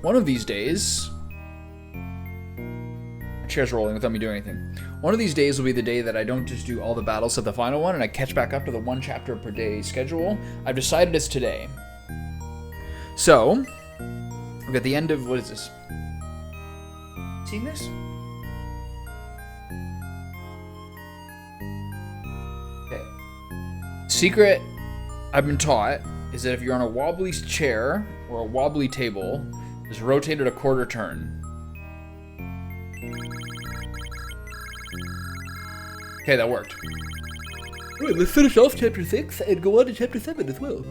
one of these days... Chair's rolling without me doing anything. One of these days will be the day that I don't just do all the battles of the final one and I catch back up to the 1 chapter per day schedule. I've decided it's today. So, we're at the end of, what is this? Seeing this? Okay. Secret I've been taught is that if you're on a wobbly chair or a wobbly table, just rotate it a quarter turn. Okay, that worked. Alright, let's finish off chapter 6 and go on to chapter 7 as well.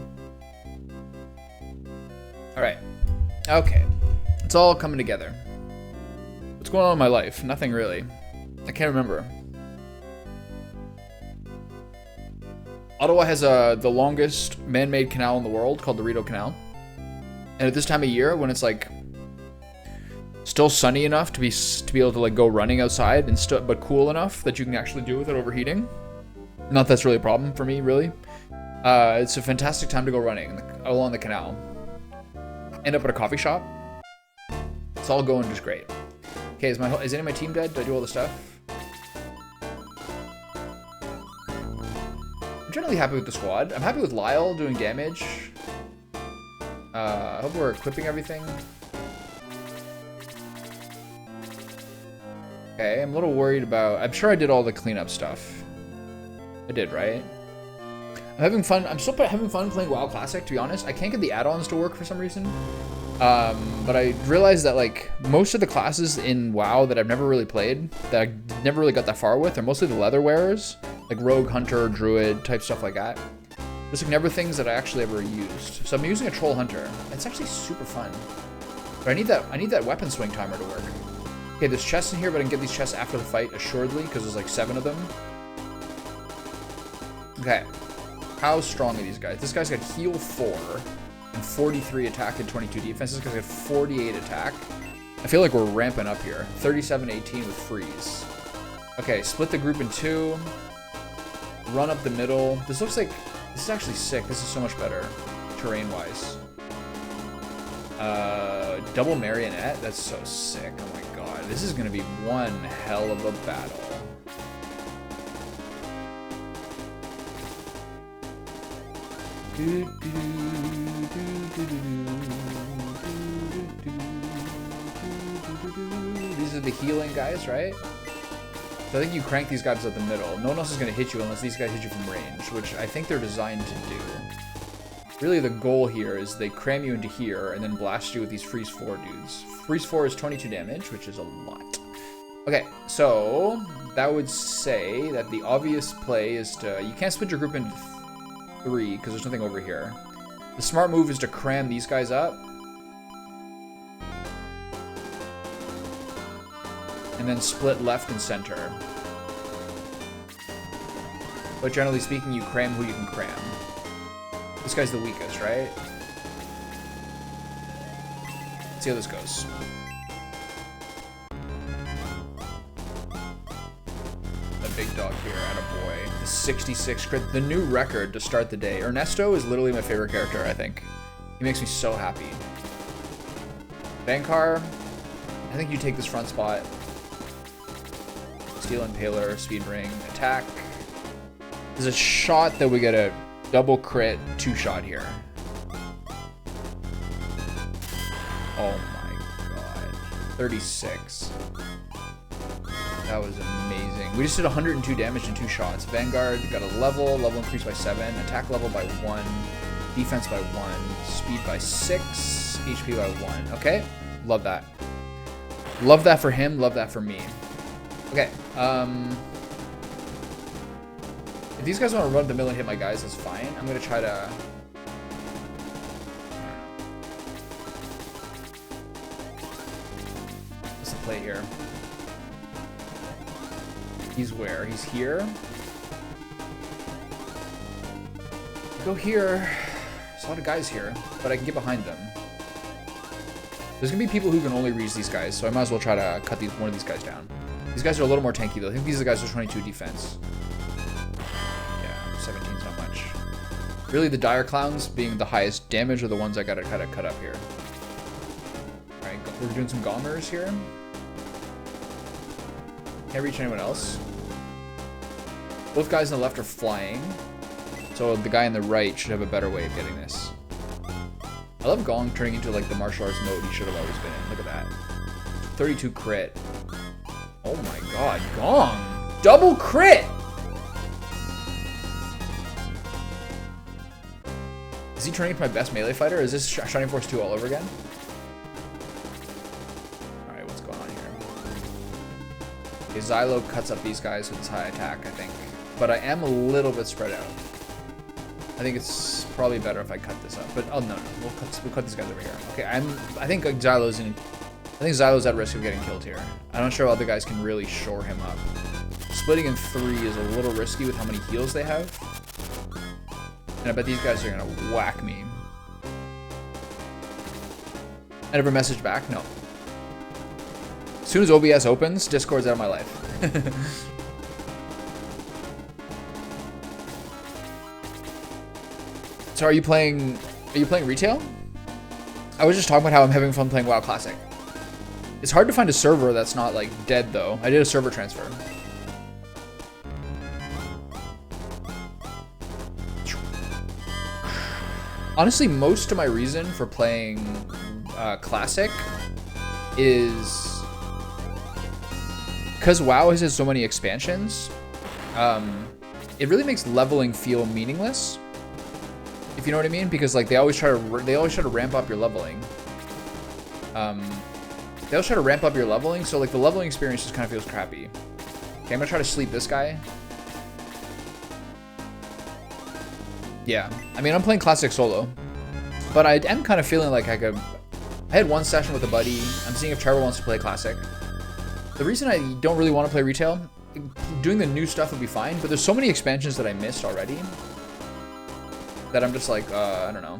Alright. Okay. It's all coming together. What's going on in my life? Nothing really. I can't remember. Ottawa has the longest man-made canal in the world called the Rideau Canal. And at this time of year, when it's like still sunny enough to be able to like go running outside and but cool enough that you can actually do it without overheating. Not that's really a problem for me, really. It's a fantastic time to go running along the canal. End up at a coffee shop. It's all going just great. Okay, is any of my team dead? Did I do all the stuff? I'm generally happy with the squad. I'm happy with Lyle doing damage. I hope we're equipping everything. Okay, I'm a little worried about... I'm sure I did all the cleanup stuff. I did, right? I'm having fun. I'm still having fun playing WoW Classic, to be honest. I can't get the add-ons to work for some reason. But I realized that, like, most of the classes in WoW that I've never really played, that I never really got that far with, are mostly the leather wearers. Like Rogue, Hunter, Druid, type stuff like that. There's like never things that I actually ever used. So I'm using a Troll Hunter. It's actually super fun. But I need that weapon swing timer to work. Okay, there's chests in here, but I can get these chests after the fight, assuredly, because there's like 7 of them. Okay. How strong are these guys? This guy's got heal 4 and 43 attack and 22 defense. This guy's got 48 attack. I feel like we're ramping up here. 37-18 with freeze. Okay, split the group in 2. Run up the middle. This looks like... This is actually sick. This is so much better, terrain-wise. Double marionette? That's so sick. Oh my god. This is going to be one hell of a battle. These are the healing guys, right? So I think you crank these guys up the middle. No one else is going to hit you unless these guys hit you from range, which I think they're designed to do. Really, the goal here is they cram you into here and then blast you with these Freeze 4 dudes. Freeze 4 is 22 damage, which is a lot. Okay, so that would say that the obvious play is to... You can't split your group into 3 because there's nothing over here. The smart move is to cram these guys up. And then split left and center. But generally speaking, you cram who you can cram. This guy's the weakest, right? Let's see how this goes. The big dog here, attaboy. The 66 crit, the new record to start the day. Ernesto is literally my favorite character, I think. He makes me so happy. Bankar, I think you take this front spot. Steel Impaler, Speed Ring, attack. There's a shot that we get a double crit 2-shot here. Oh my god. 36. That was amazing. We just did 102 damage in 2 shots. Vanguard got a level increased by 7, attack level by 1, defense by 1, speed by 6, HP by 1. Okay, love that. Love that for him, love that for me. Okay, if these guys want to run the mill and hit my guys, that's fine. I'm going to try to... What's the play here? He's where? He's here? Go here. There's a lot of guys here, but I can get behind them. There's going to be people who can only reach these guys, so I might as well try to cut one of these guys down. These guys are a little more tanky, though. I think these are the guys with 22 defense. Yeah, 17's not much. Really, the Dire Clowns being the highest damage are the ones I gotta kind of cut up here. Alright, we're doing some gongers here. Can't reach anyone else. Both guys on the left are flying. So the guy on the right should have a better way of getting this. I love Gong turning into like the martial arts mode he should have always been in. Look at that. 32 crit. Oh my god, Gong! Double crit! Is he turning into my best melee fighter? Is this Shining Force 2 all over again? Alright, what's going on here? Okay, Xylo cuts up these guys with his high attack, I think. But I am a little bit spread out. I think it's probably better if I cut this up. But oh no, we'll cut these guys over here. Okay, I think Xylo's at risk of getting killed here. I'm not sure how other guys can really shore him up. Splitting in 3 is a little risky with how many heals they have. And I bet these guys are gonna whack me. I never messaged back? No. As soon as OBS opens, Discord's out of my life. So are you playing retail? I was just talking about how I'm having fun playing WoW Classic. It's hard to find a server that's not like dead though. I did a server transfer. Honestly, most of my reason for playing Classic is because WoW has so many expansions. It really makes leveling feel meaningless. If you know what I mean, because like they always try to ramp up your leveling. They always try to ramp up your leveling, so like the leveling experience just kind of feels crappy. Okay, I'm gonna try to sleep this guy. Yeah, I mean I'm playing Classic solo, but I am kind of feeling like I had one session with a buddy. I'm seeing if Trevor wants to play Classic. The reason I don't really want to play retail, doing the new stuff would be fine, but there's so many expansions that I missed already that I'm just like, I don't know.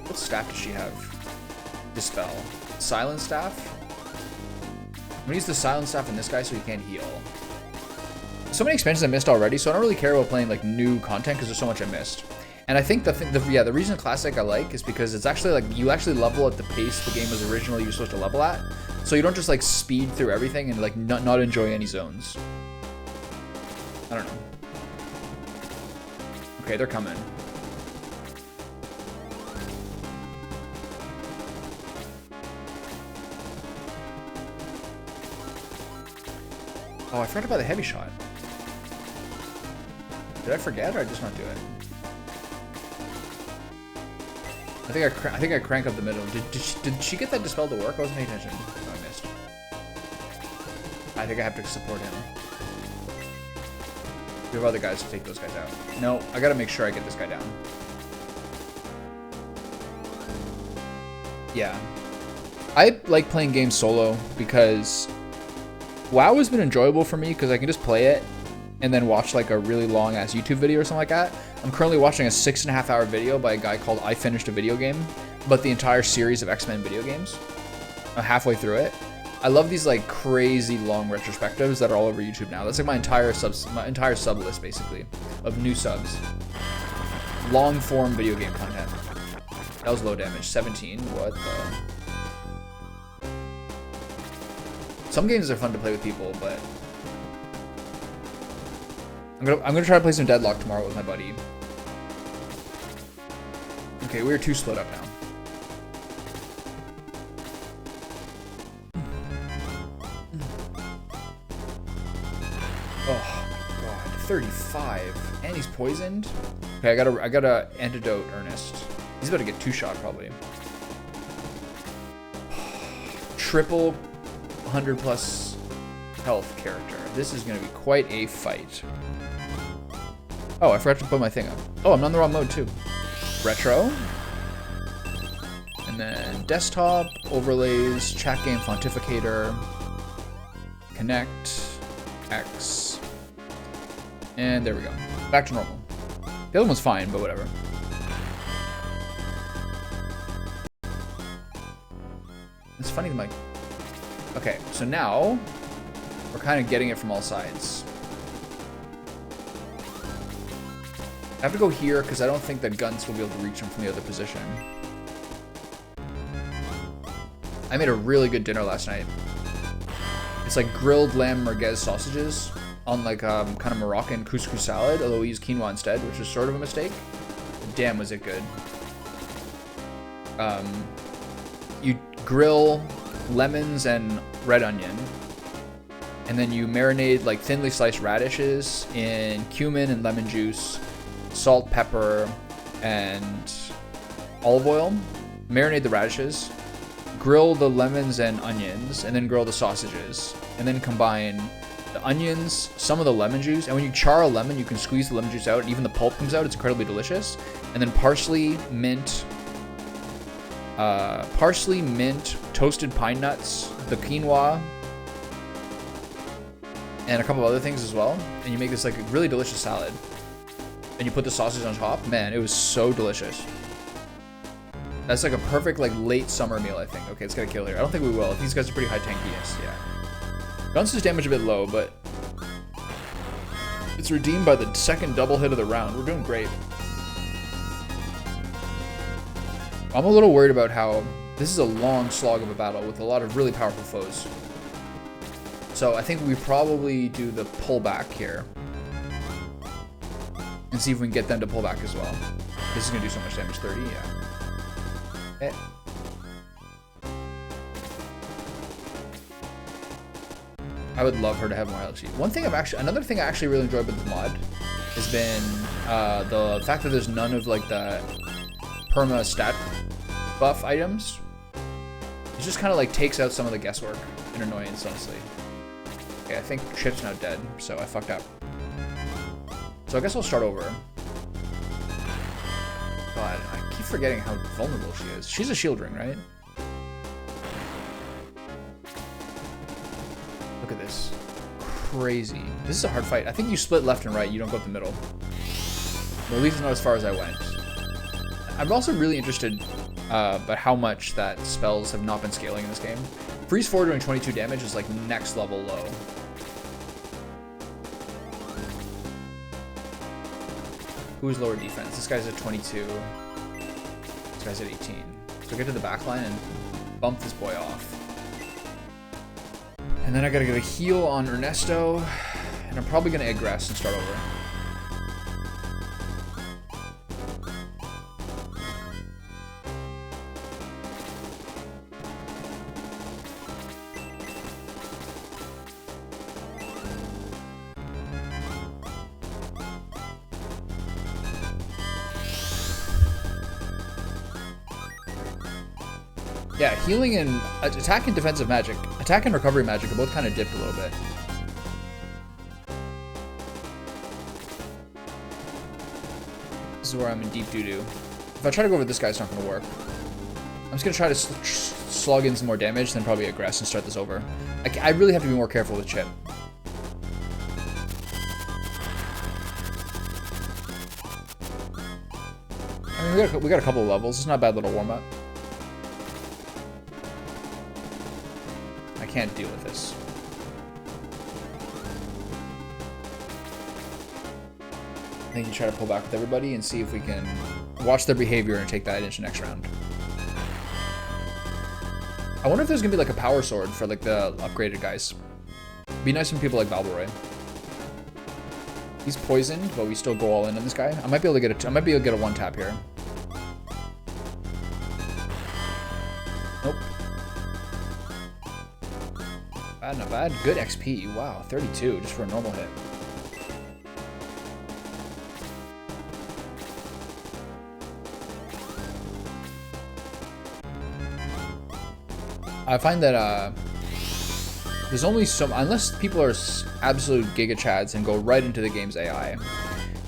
What staff does she have? Dispel. Silent staff? I'm gonna use the silent staff on this guy so he can't heal. So many expansions I missed already, so I don't really care about playing like new content because there's so much I missed. And I think the reason Classic I like is because it's actually like you actually level at the pace the game was originally supposed to level at. So you don't just like speed through everything and like not enjoy any zones. I don't know. Okay, they're coming. Oh, I forgot about the heavy shot. Did I forget or I just not do it? I think I crank up the middle. Did she get that dispel to work? I wasn't paying attention. Oh, I missed. I think I have to support him. We have other guys to take those guys out. No, I gotta make sure I get this guy down. Yeah. I like playing games solo because WoW has been enjoyable for me because I can just play it and then watch like a really long ass YouTube video or something like that. I'm currently watching a 6.5 hour video by a guy called I Finished a Video Game, but the entire series of X-Men video games. I'm halfway through it. I love these like crazy long retrospectives that are all over YouTube now. That's like my entire sub list basically of new subs. Long form video game content. That was low damage. 17. What the? Some games are fun to play with people, but I'm gonna try to play some Deadlock tomorrow with my buddy. Okay, we're 2 split up now. Oh my god, 35, and he's poisoned. Okay, I gotta antidote Ernest. He's about to get 2-shot probably. Triple 100+ health character. This is gonna be quite a fight. Oh, I forgot to put my thing up. Oh, I'm on the wrong mode too. Retro. And then desktop, overlays, chat game pontificator, connect, X. And there we go. Back to normal. The other one's fine, but whatever. It's funny that my... Okay, so now we're kind of getting it from all sides. have to go here because I don't think that guns will be able to reach him from the other position. I made a really good dinner last night. It's like grilled lamb merguez sausages on like kind of Moroccan couscous salad, although we used quinoa instead, which was sort of a mistake. But damn, was it good. You grill lemons and red onion, and then you marinate like thinly sliced radishes in cumin and lemon juice, salt, pepper, and olive oil. Marinate the radishes, grill the lemons and onions, and then grill the sausages, and then combine the onions, some of the lemon juice, and when you char a lemon, you can squeeze the lemon juice out, and even the pulp comes out. It's incredibly delicious. And then parsley, mint, toasted pine nuts, the quinoa, and a couple of other things as well. And you make this like a really delicious salad. And you put the sausage on top. Man, it was so delicious. That's like a perfect like late summer meal, I think. Okay, let's get a kill here. I don't think we will. These guys are pretty high tankiness, yeah. Guns' damage a bit low, but it's redeemed by the second double hit of the round. We're doing great. I'm a little worried about how this is a long slog of a battle with a lot of really powerful foes. So I think we probably do the pullback here and see if we can get them to pull back as well. This is gonna do so much damage. 30, yeah. Okay. I would love her to have more LXP. Another thing I actually really enjoyed with the mod has been the fact that there's none of like the perma stat buff items. It just kind of like takes out some of the guesswork and annoyance, honestly. Okay, I think Chip's now dead, so I fucked up. So I guess I'll start over. God, I keep forgetting how vulnerable she is. She's a shield ring, right? Look at this. Crazy. This is a hard fight. I think you split left and right. You don't go up the middle. Or at least not as far as I went. I'm also really interested about how much that spells have not been scaling in this game. Freeze 4 doing 22 damage is like next level low. Who's lower defense? This guy's at 22. This guy's at 18. So get to the back line and bump this boy off. And then I gotta get a heal on Ernesto, and I'm probably gonna aggress and start over. Yeah, healing and attack and defensive magic. Attack and recovery magic are both kind of dipped a little bit. This is where I'm in deep doo-doo. If I try to go over this guy, it's not going to work. I'm just going to try to slug in some more damage, then probably aggress and start this over. I really have to be more careful with Chip. I mean, we got a couple of levels. It's not a bad little warm-up. Can't deal with this. I think you try to pull back with everybody and see if we can watch their behavior and take that into next round. I wonder if there's gonna be like a power sword for like the upgraded guys. Be nice when people like Balboroy. He's poisoned, but we still go all in on this guy. I might be able to get a one tap here. Nope. Bad, not bad. Good XP. Wow, 32 just for a normal hit. I find that there's only some, unless people are absolute giga chads and go right into the game's AI.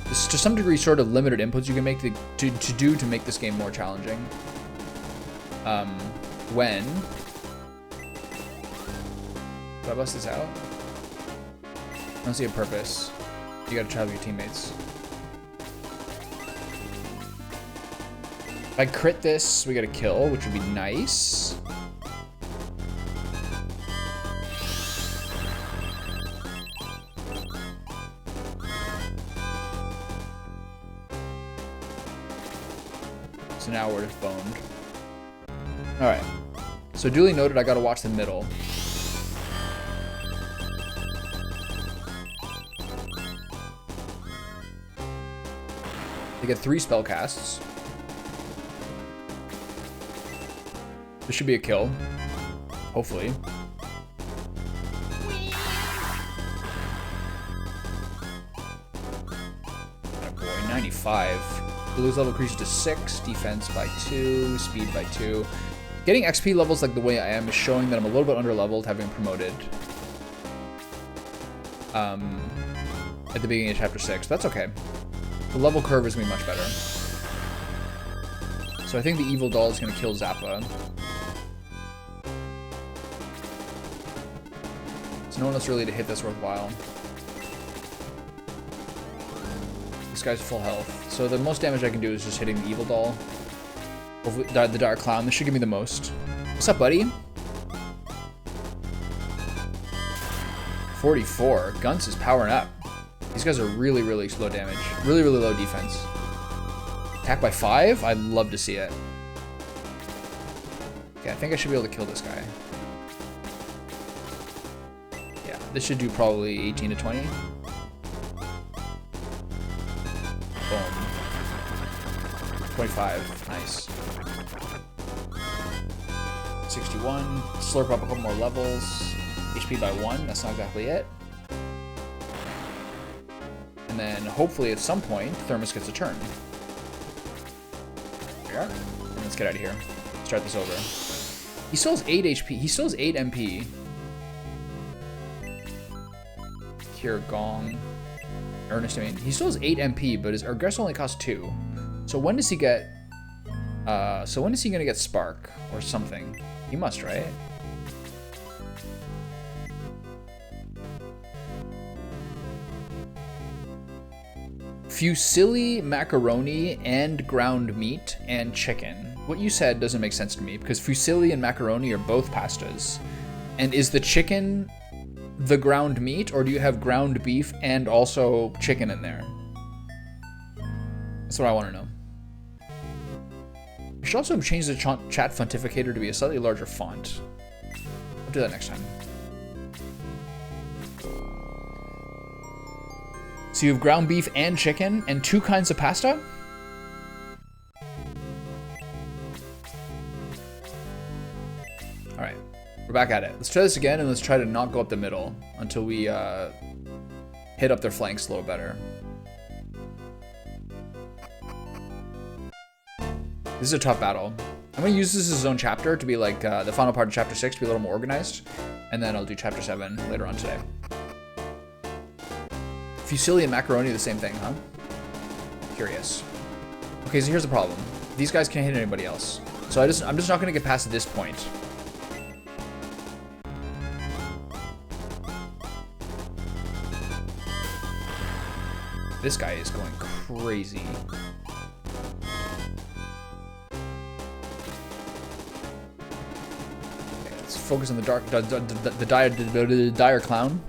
There's to some degree sort of limited inputs you can make to make this game more challenging. When do I bust this out? I don't see a purpose. You gotta try with your teammates. If I crit this, we get a kill, which would be nice. So now we're just boned. Alright. So duly noted, I gotta watch the middle. They get 3 spell casts. This should be a kill. Hopefully. Oh boy, 95. Blue's level increases to 6, defense by 2, speed by 2. Getting XP levels like the way I am is showing that I'm a little bit under-leveled, having promoted at the beginning of chapter 6. That's okay. The level curve is going to be much better. So I think the evil doll is going to kill Zappa. So no one else really to hit this worthwhile. This guy's full health. So the most damage I can do is just hitting the evil doll. Hopefully, the Dire Clown. This should give me the most. What's up, buddy? 44. Guns is powering up. These guys are really, really low damage. Really, really low defense. Attack by 5? I'd love to see it. Okay, I think I should be able to kill this guy. Yeah, this should do probably 18 to 20. Boom. 25. Nice. 61. Slurp up a couple more levels. HP by 1. That's not exactly it. And then hopefully at some point, Thermos gets a turn. There we are. And let's get out of here. Start this over. He still has 8 HP. He still has 8 MP. Cure Gong. Ernest, I mean, he still has 8 MP, but his Regress only costs 2. So when does he get... so when is he going to get Spark or something? He must, right? Fusilli, macaroni, and ground meat, and chicken. What you said doesn't make sense to me, because fusilli and macaroni are both pastas. And is the chicken the ground meat, or do you have ground beef and also chicken in there? That's what I want to know. We should also change the chat fontificator to be a slightly larger font. I'll do that next time. So you have ground beef and chicken and 2 kinds of pasta? Alright, we're back at it. Let's try this again and let's try to not go up the middle until we hit up their flanks a little better. This is a tough battle. I'm going to use this as its own chapter to be like the final part of chapter 6 to be a little more organized. And then I'll do chapter 7 later on today. Fusilli and macaroni are the same thing, huh? Curious. Okay, so here's the problem. These guys can't hit anybody else. So I'm just not going to get past this point. This guy is going crazy. Okay, let's focus on the dire clown. The dire clown.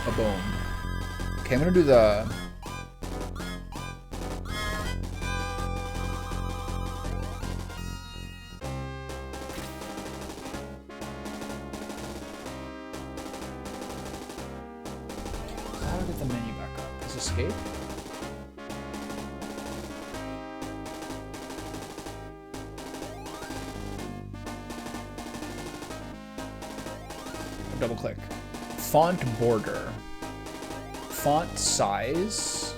A boom. Okay, I'm gonna do the. How do I get the menu back up? Is escape? Double click. Font border. Font size.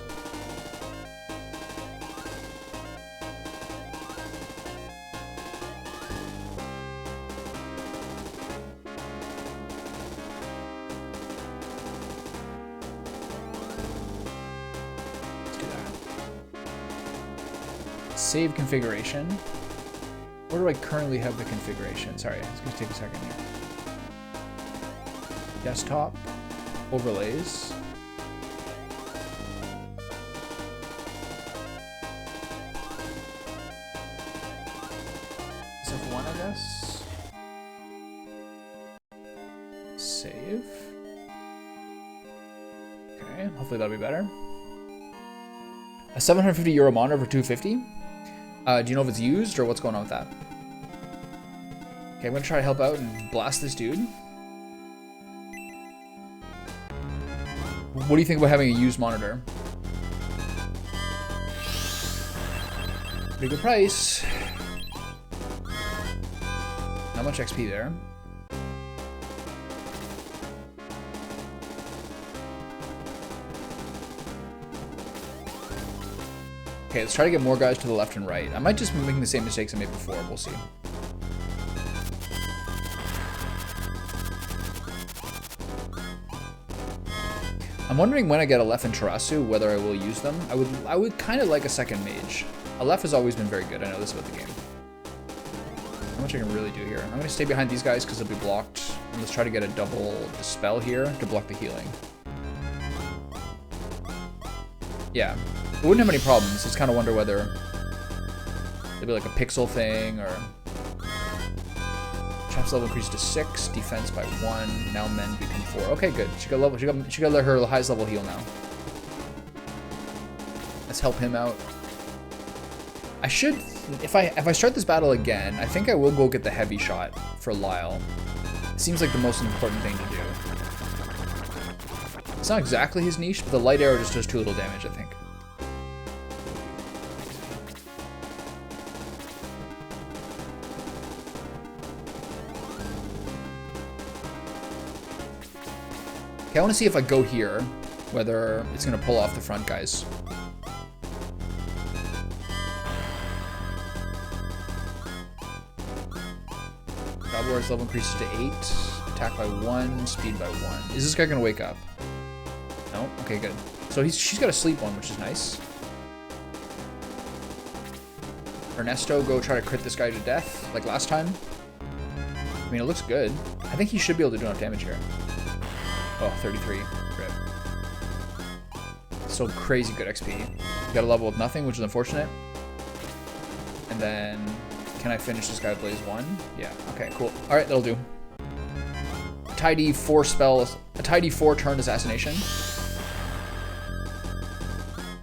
Let's do that. Save configuration. Where do I currently have the configuration? Sorry, it's going to take a second here. Desktop, overlays. SF1, I guess. Save. Okay, hopefully that'll be better. A 750 euro monitor for 250? Do you know if it's used or what's going on with that? Okay, I'm gonna try to help out and blast this dude. What do you think about having a used monitor? Pretty good price. Not much XP there. Okay, let's try to get more guys to the left and right. I might just be making the same mistakes I made before. We'll see. I'm wondering when I get Aleph and Tarasu, whether I will use them. I would kind of like a second mage. Aleph has always been very good. I know this about the game. How much I can really do here? I'm going to stay behind these guys because they'll be blocked. And let's try to get a double dispel here to block the healing. Yeah. It wouldn't have any problems. Just kind of wonder whether it'd be like a pixel thing or... Champ's level increased to 6, defense by 1. Now men become 4. Okay, good. She got level. She got her highest level heal now. Let's help him out. I should, if I start this battle again, I think I will go get the heavy shot for Lyle. It seems like the most important thing to do. It's not exactly his niche, but the light arrow just does too little damage, I think. Okay, I want to see if I go here, whether it's going to pull off the front guys. Godlord's level increases to 8, attack by 1, speed by 1. Is this guy going to wake up? No? Okay, good. So she's got a sleep one, which is nice. Ernesto, go try to crit this guy to death, like last time. I mean, it looks good. I think he should be able to do enough damage here. Oh, 33. Rip. So crazy good XP. Got a level with nothing, which is unfortunate. And then, can I finish this guy with Blaze 1? Yeah, okay, cool. Alright, that'll do. A tidy 4 spells, a tidy 4 turn assassination.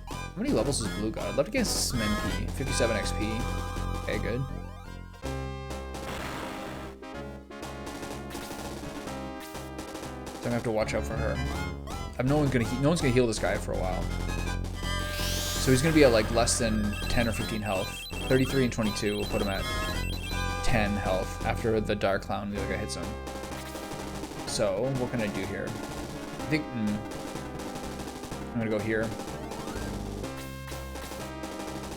How many levels is Blue God? I'd love to get Smempi. 57 XP. Okay, good. So I'm gonna have to watch out for her. No one's gonna heal this guy for a while. So he's gonna be at like less than 10 or 15 health. 33 and 22 will put him at 10 health after the Dire Clown the other guy hits him. So what can I do here? I think I'm gonna go here.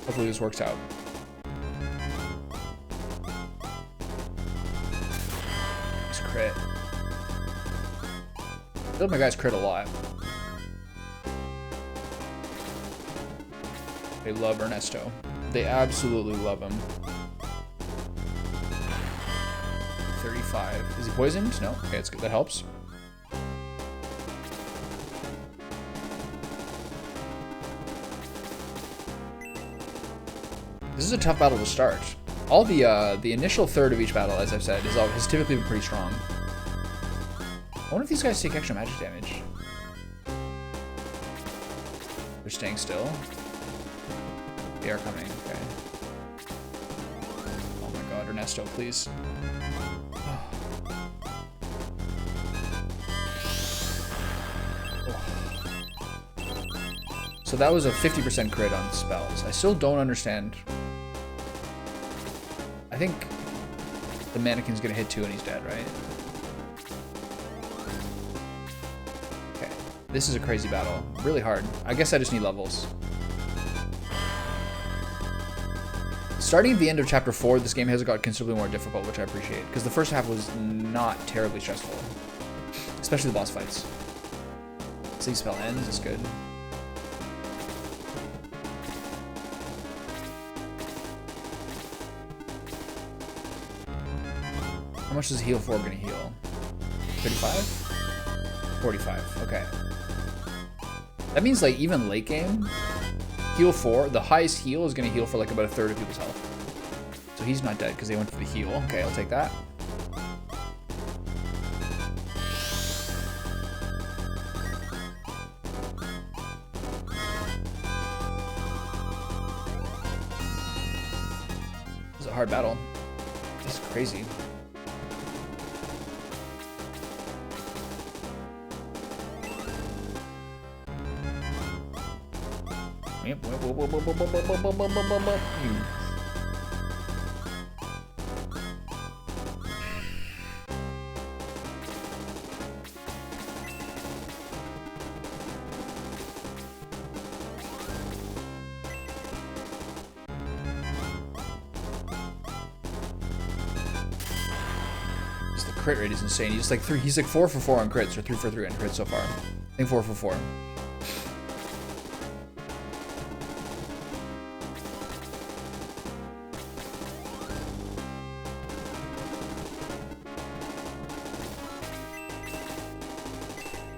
Hopefully this works out. Nice crit. I feel like my guys crit a lot. They love Ernesto. They absolutely love him. 35. Is he poisoned? No. Okay, that's good. That helps. This is a tough battle to start. All the initial third of each battle, as I've said, has typically been pretty strong. I wonder if these guys take extra magic damage. They're staying still. They are coming, okay. Oh my god, Ernesto, please. Oh. So that was a 50% crit on spells. I still don't understand. I think the mannequin's gonna hit 2 and he's dead, right? Okay. This is a crazy battle. Really hard. I guess I just need levels. Starting at the end of chapter 4, this game has got considerably more difficult, which I appreciate, because the first half was not terribly stressful. Especially the boss fights. See spell ends, is good. How much is heal 4 gonna heal? 35? 45, okay. That means like even late game, heal 4, the highest heal is gonna heal for like about a third of people's health. So he's not dead because they went for the heal. Okay, I'll take that. hard battle. This is crazy. Just the crit rate is insane. He's like 4 for 4 on crits, or 3 for 3 on crits so far. I think 4 for 4.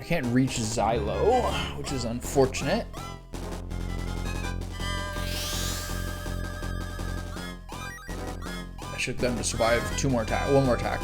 Can't reach Xylo, which is unfortunate. I should get them to survive one more attack.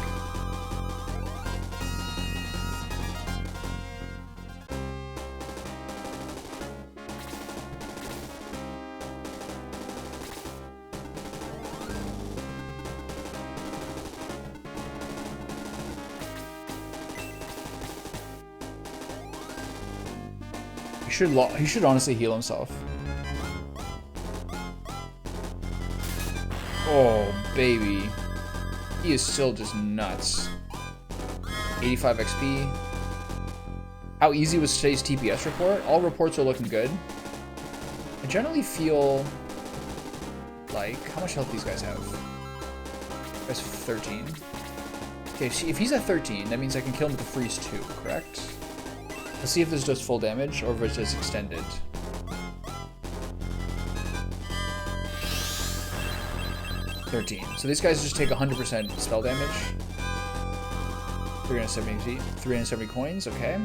He should honestly heal himself. Oh, baby. He is still just nuts. 85 XP. How easy was today's TPS report? All reports are looking good. I generally feel like... How much health these guys have? That's 13. Okay, see, if he's at 13, that means I can kill him with the freeze 2, correct? Let's see if this does full damage or if it's just extended. So these guys just take 100% spell damage. 370 coins, okay.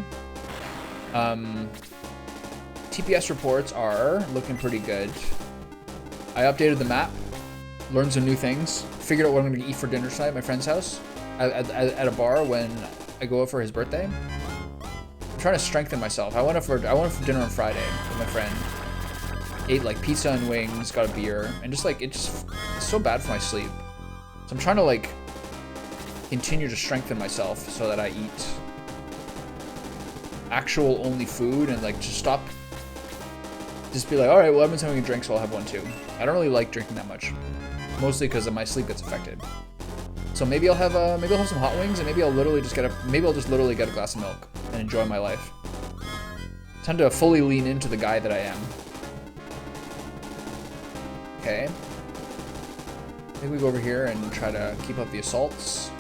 TPS reports are looking pretty good. I updated the map, learned some new things, figured out what I'm going to eat for dinner tonight at my friend's house at a bar when I go out for his birthday. Trying to strengthen myself. I went for dinner on Friday with my friend. Ate like pizza and wings, got a beer, and just like it's so bad for my sleep. So I'm trying to like continue to strengthen myself so that I eat actual only food and like just be like, all right, well, I've been having a drink, so I'll have one too. I don't really like drinking that much, mostly because my sleep gets affected. So maybe I'll have some hot wings, and maybe I'll just literally get a glass of milk and enjoy my life. Time to fully lean into the guy that I am. Okay. I think we go over here and try to keep up the assaults.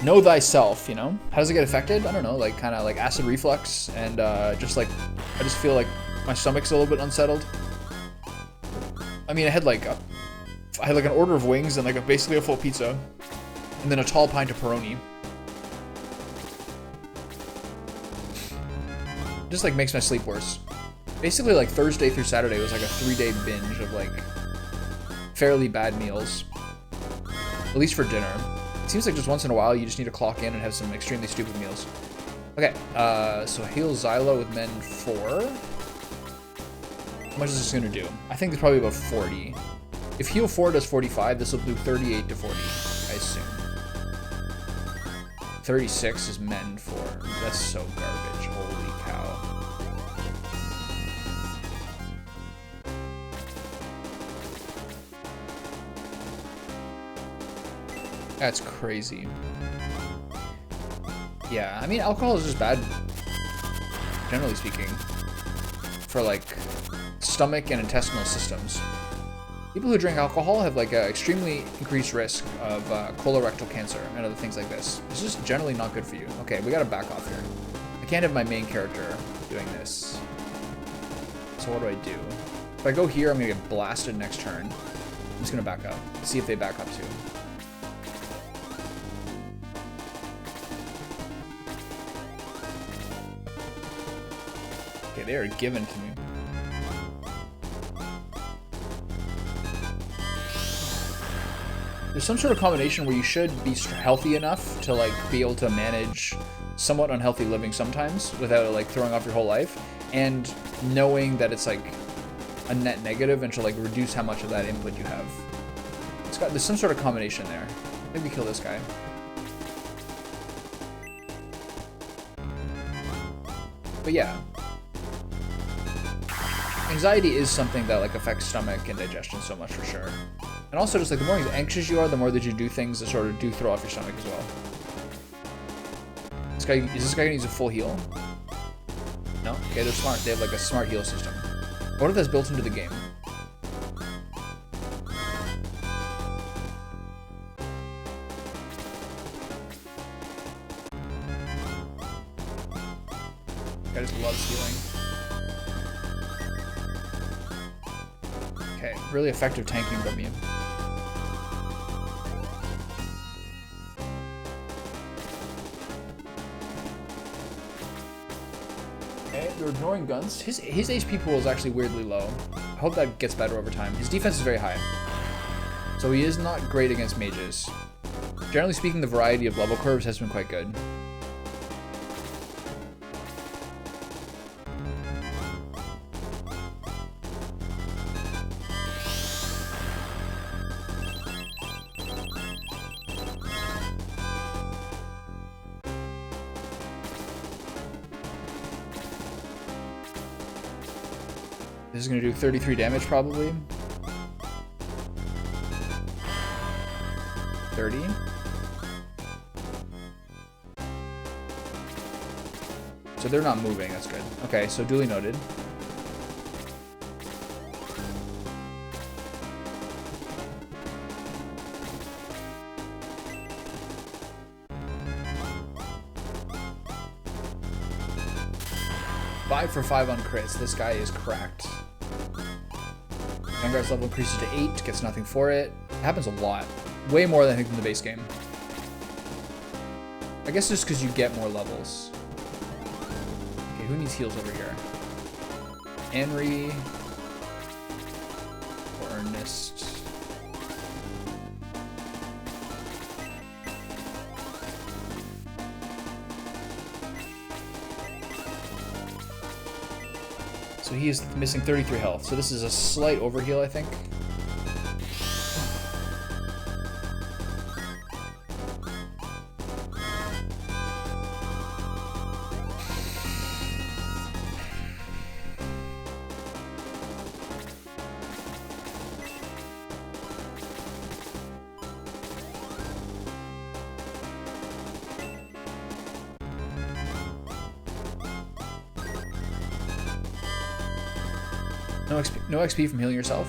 Know thyself, you know? How does it get affected? I don't know, like kind of like acid reflux, and I just feel like my stomach's a little bit unsettled. I mean, I had like an order of wings and like basically a full pizza, and then a tall pint of Peroni. Just like makes my sleep worse. Basically like Thursday through Saturday was like a 3-day binge of like fairly bad meals. At least for dinner. It seems like just once in a while you just need to clock in and have some extremely stupid meals. Okay, so heal Xylo with men 4. How much is this gonna do? I think it's probably about 40. If heal 4 does 45, this will do 38 to 40, I assume. 36 is men 4. That's so garbage. Holy cow. That's crazy. Yeah, I mean, alcohol is just bad, generally speaking, for like stomach and intestinal systems. People who drink alcohol have like an extremely increased risk of colorectal cancer and other things like this. It's just generally not good for you. Okay, we gotta back off here. I can't have my main character doing this. So what do I do? If I go here, I'm gonna get blasted next turn. I'm just gonna back up. See if they back up too. Okay, they are given to me. There's some sort of combination where you should be healthy enough to like be able to manage somewhat unhealthy living sometimes without like throwing off your whole life, and knowing that it's like a net negative and to like reduce how much of that input you have. There's some sort of combination there. Maybe kill this guy. But yeah. Anxiety is something that like affects stomach and digestion so much for sure. And also just like the more anxious you are, the more that you do things that sort of do throw off your stomach as well. Is this guy gonna use a full heal? No? Okay, they're smart. They have like a smart heal system. What if that's built into the game? Guy just loves healing. Okay, really effective tanking from you. Okay, they're ignoring guns. His HP pool is actually weirdly low. I hope that gets better over time. His defense is very high. So he is not great against mages. Generally speaking, the variety of level curves has been quite good. This is going to do 33 damage, probably. 30. So they're not moving, that's good. Okay, so duly noted. Five for 5 on crits. This guy is cracked. Vanguard's level increases to 8, gets nothing for it. It happens a lot. Way more than I think in the base game. I guess just because you get more levels. Okay, who needs heals over here? Henry. Or Ernest. So he is missing 33 health. So this is a slight overheal, I think. No XP from healing yourself.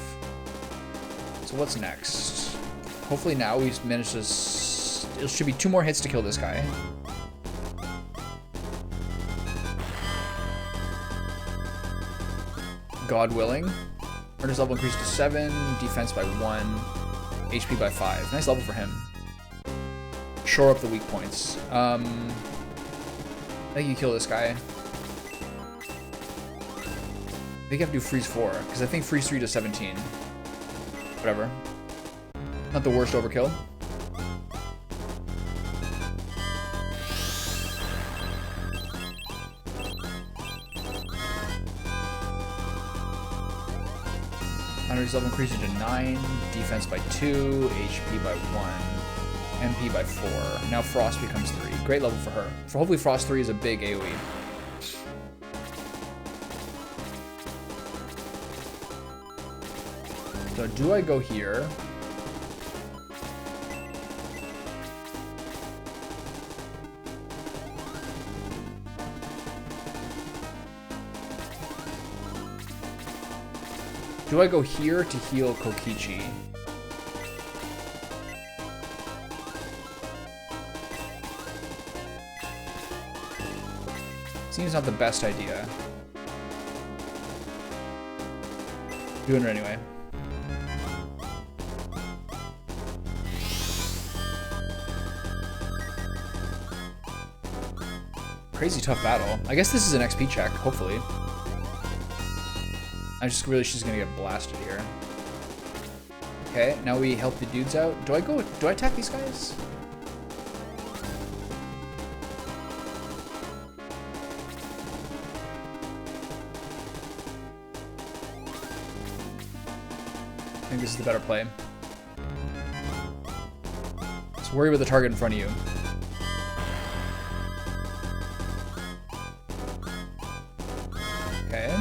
So what's next? Hopefully now we've managed to... It should be 2 more hits to kill this guy. God willing. Murder's level increased to 7. Defense by 1. HP by 5. Nice level for him. Shore up the weak points. I think you kill this guy. I think you have to do freeze 4, because I think freeze 3 to 17. Whatever. Not the worst overkill. Hunter's level increases to 9, defense by 2, HP by 1, MP by 4. Now Frost becomes 3. Great level for her. So hopefully Frost 3 is a big AoE. So do I go here? Do I go here to heal Kokichi? Seems not the best idea. Doing it anyway. Crazy tough battle. I guess this is an XP check, hopefully. I just really, she's gonna get blasted here. Okay, now we help the dudes out. Do I attack these guys? I think this is the better play. So worry about the target in front of you. Okay.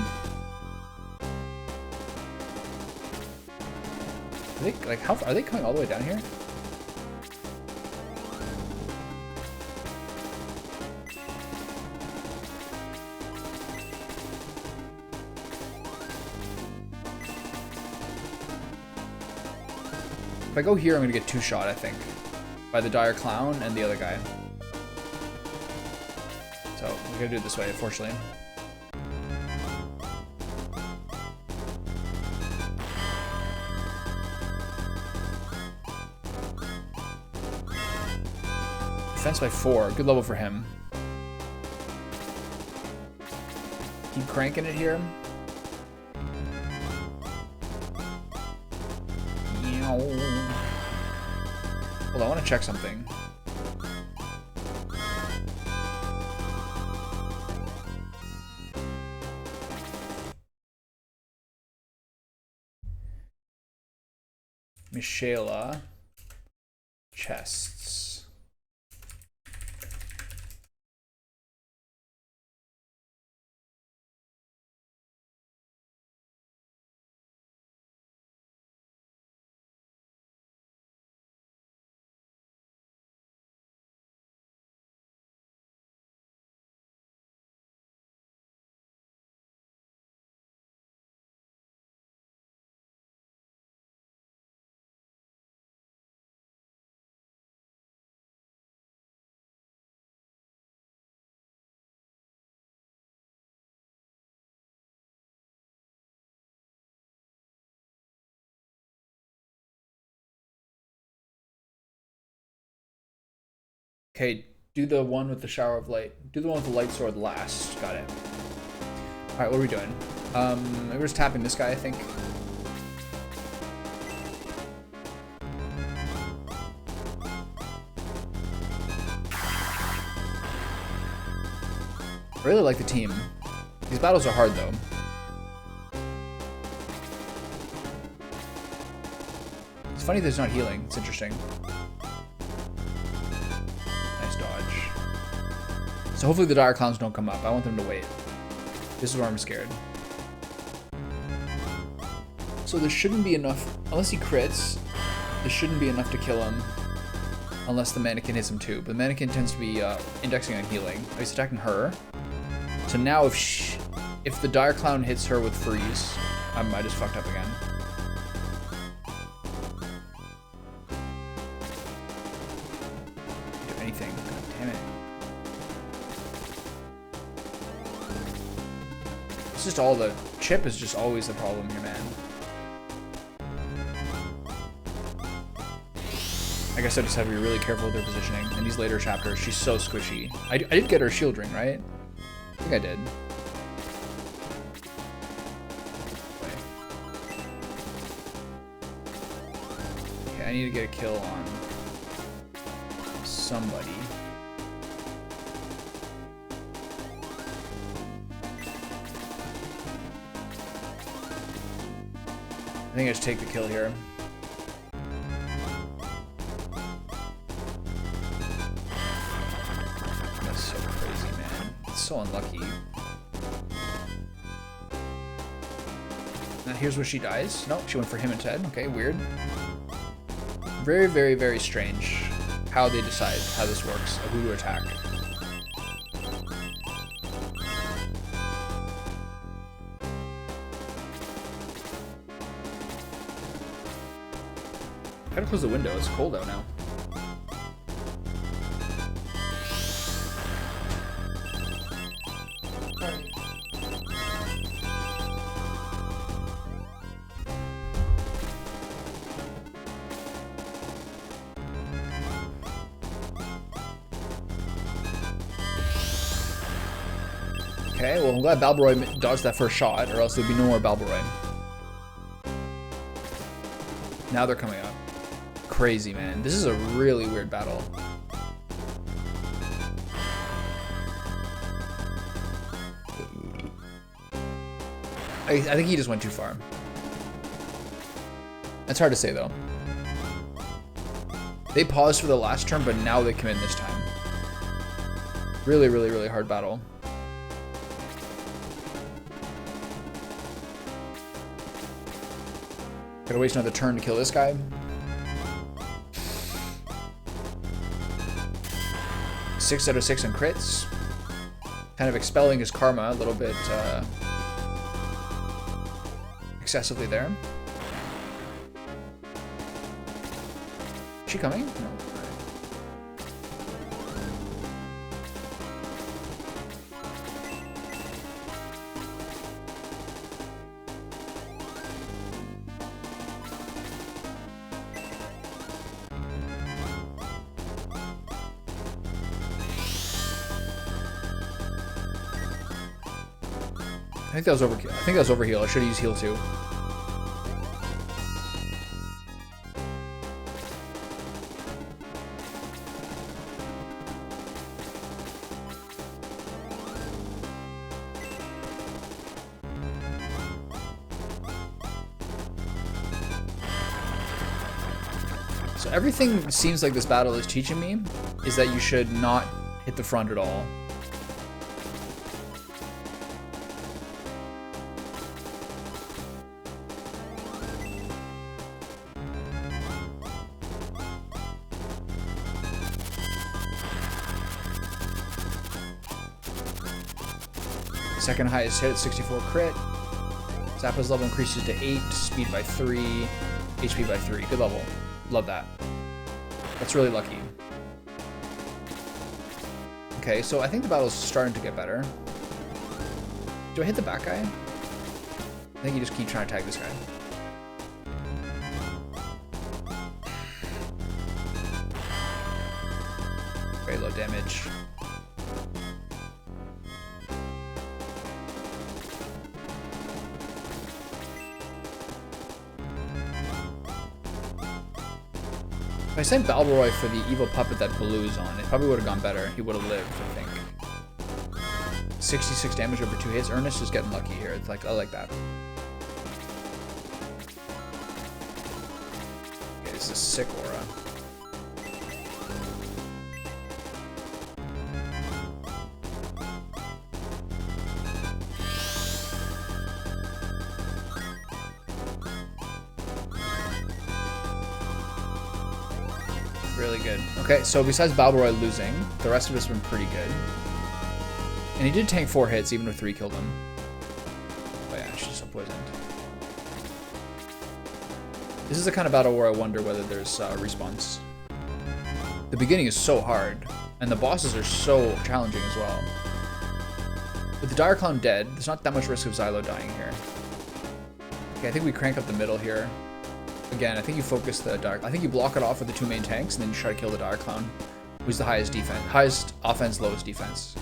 Are they, like, how far, are they coming all the way down here? If I go here, I'm gonna get two-shot, I think, by the dire clown and the other guy. So we're gonna do it this way, unfortunately. Defense by 4, good level for him. Keep cranking it here. Hold on, I want to check something. Mishaela. Chests. Okay, do the one with the shower of light. Do the one with the light sword last. Got it. Alright, what are we doing? We're just tapping this guy, I think. I really like the team. These battles are hard, though. It's funny there's not healing. It's interesting. Nice dodge. So hopefully the dire clowns don't come up. I want them to wait. This is where I'm scared. So there shouldn't be enough, unless he crits, there shouldn't be enough to kill him. Unless the mannequin hits him too. But the mannequin tends to be indexing on healing. Oh, he's attacking her. So now if the dire clown hits her with freeze, I just fucked up again. Do anything. God damn it. It's just all the chip is just always the problem here, man. I guess I just have to be really careful with her positioning. In these later chapters, she's so squishy. I did get her shield ring, right? I think I did. Okay, I need to get a kill on somebody. I think I just take the kill here. That's so crazy, man. It's so unlucky. Now here's where she dies. Nope, she went for him instead. Okay, weird. Very, very, very strange how they decide how this works, of who to attack. I gotta close the window, it's cold out now. Okay, well I'm glad Balboroy dodged that first shot, or else there'd be no more Balboroy. Now they're coming up. Crazy, man. This is a really weird battle. I think he just went too far. That's hard to say, though. They paused for the last turn, but now they come in this time. Really, really, really hard battle. Gotta waste another turn to kill this guy. Six out of 6 on crits. Kind of expelling his karma a little bit excessively there. Is she coming? No. I think that was overkill. I think that was overheal. I should have used heal too. So everything seems like this battle is teaching me is that you should not hit the front at all. Second highest hit at 64 crit. Zappa's level increases to 8, speed by 3, HP by 3. Good level. Love that. That's really lucky. Okay, so I think the battle's starting to get better. Do I hit the back guy? I think you just keep trying to tag this guy. Very low damage. If I sent Balboroy for the evil puppet that Baloo's on, it probably would have gone better. He would have lived, I think. 66 damage over 2 hits. Ernest is getting lucky here. It's like, I like that. Okay, this is a sick aura. Really good. Okay, so besides Balboroy losing, the rest of us have been pretty good. And he did tank 4 hits, even if 3 killed him. Oh yeah, she's so poisoned. This is the kind of battle where I wonder whether there's respawns. The beginning is so hard, and the bosses are so challenging as well. With the Dire Clown dead, there's not that much risk of Xylo dying here. Okay, I think we crank up the middle here. Again, I think you focus the Dire... I think you block it off with the 2 main tanks, and then you try to kill the Dire Clown, who's the highest defense. Highest offense, lowest defense.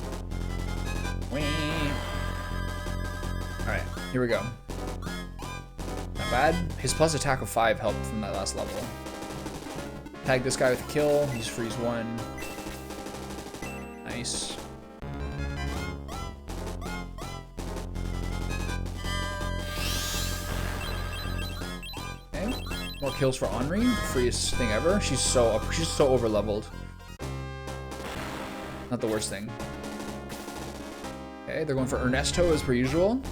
Whee! Alright, here we go. Not bad. His plus attack of 5 helped from that last level. Tag this guy with a kill. He's freeze 1. Nice. More kills for Henri, the freest thing ever. She's so over leveled. Not the worst thing. Okay, they're going for Ernesto as per usual.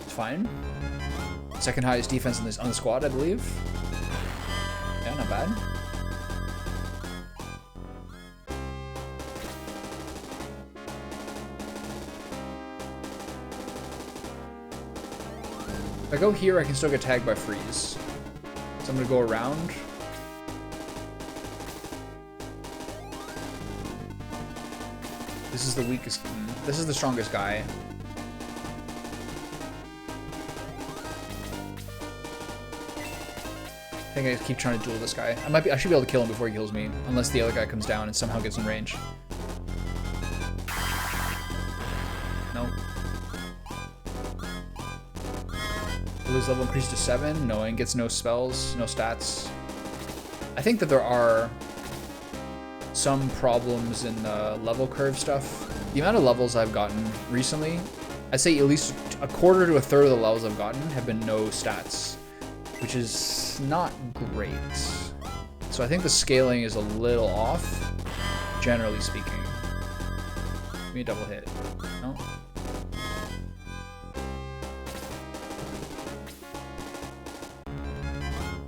It's fine. Second highest defense on the squad, I believe. Yeah, not bad. If I go here, I can still get tagged by freeze. So I'm gonna go around. This is the weakest. This is the strongest guy. I think I just keep trying to duel this guy. I should be able to kill him before he kills me, unless the other guy comes down and somehow gets in range. No. Blue's level increased to 7. Knowing gets no spells, no stats. I think that there are some problems in the level curve stuff. The amount of levels I've gotten recently, I'd say at least a quarter to a third of the levels I've gotten have been no stats, which is not great. So I think the scaling is a little off, generally speaking. Give me a double hit. No.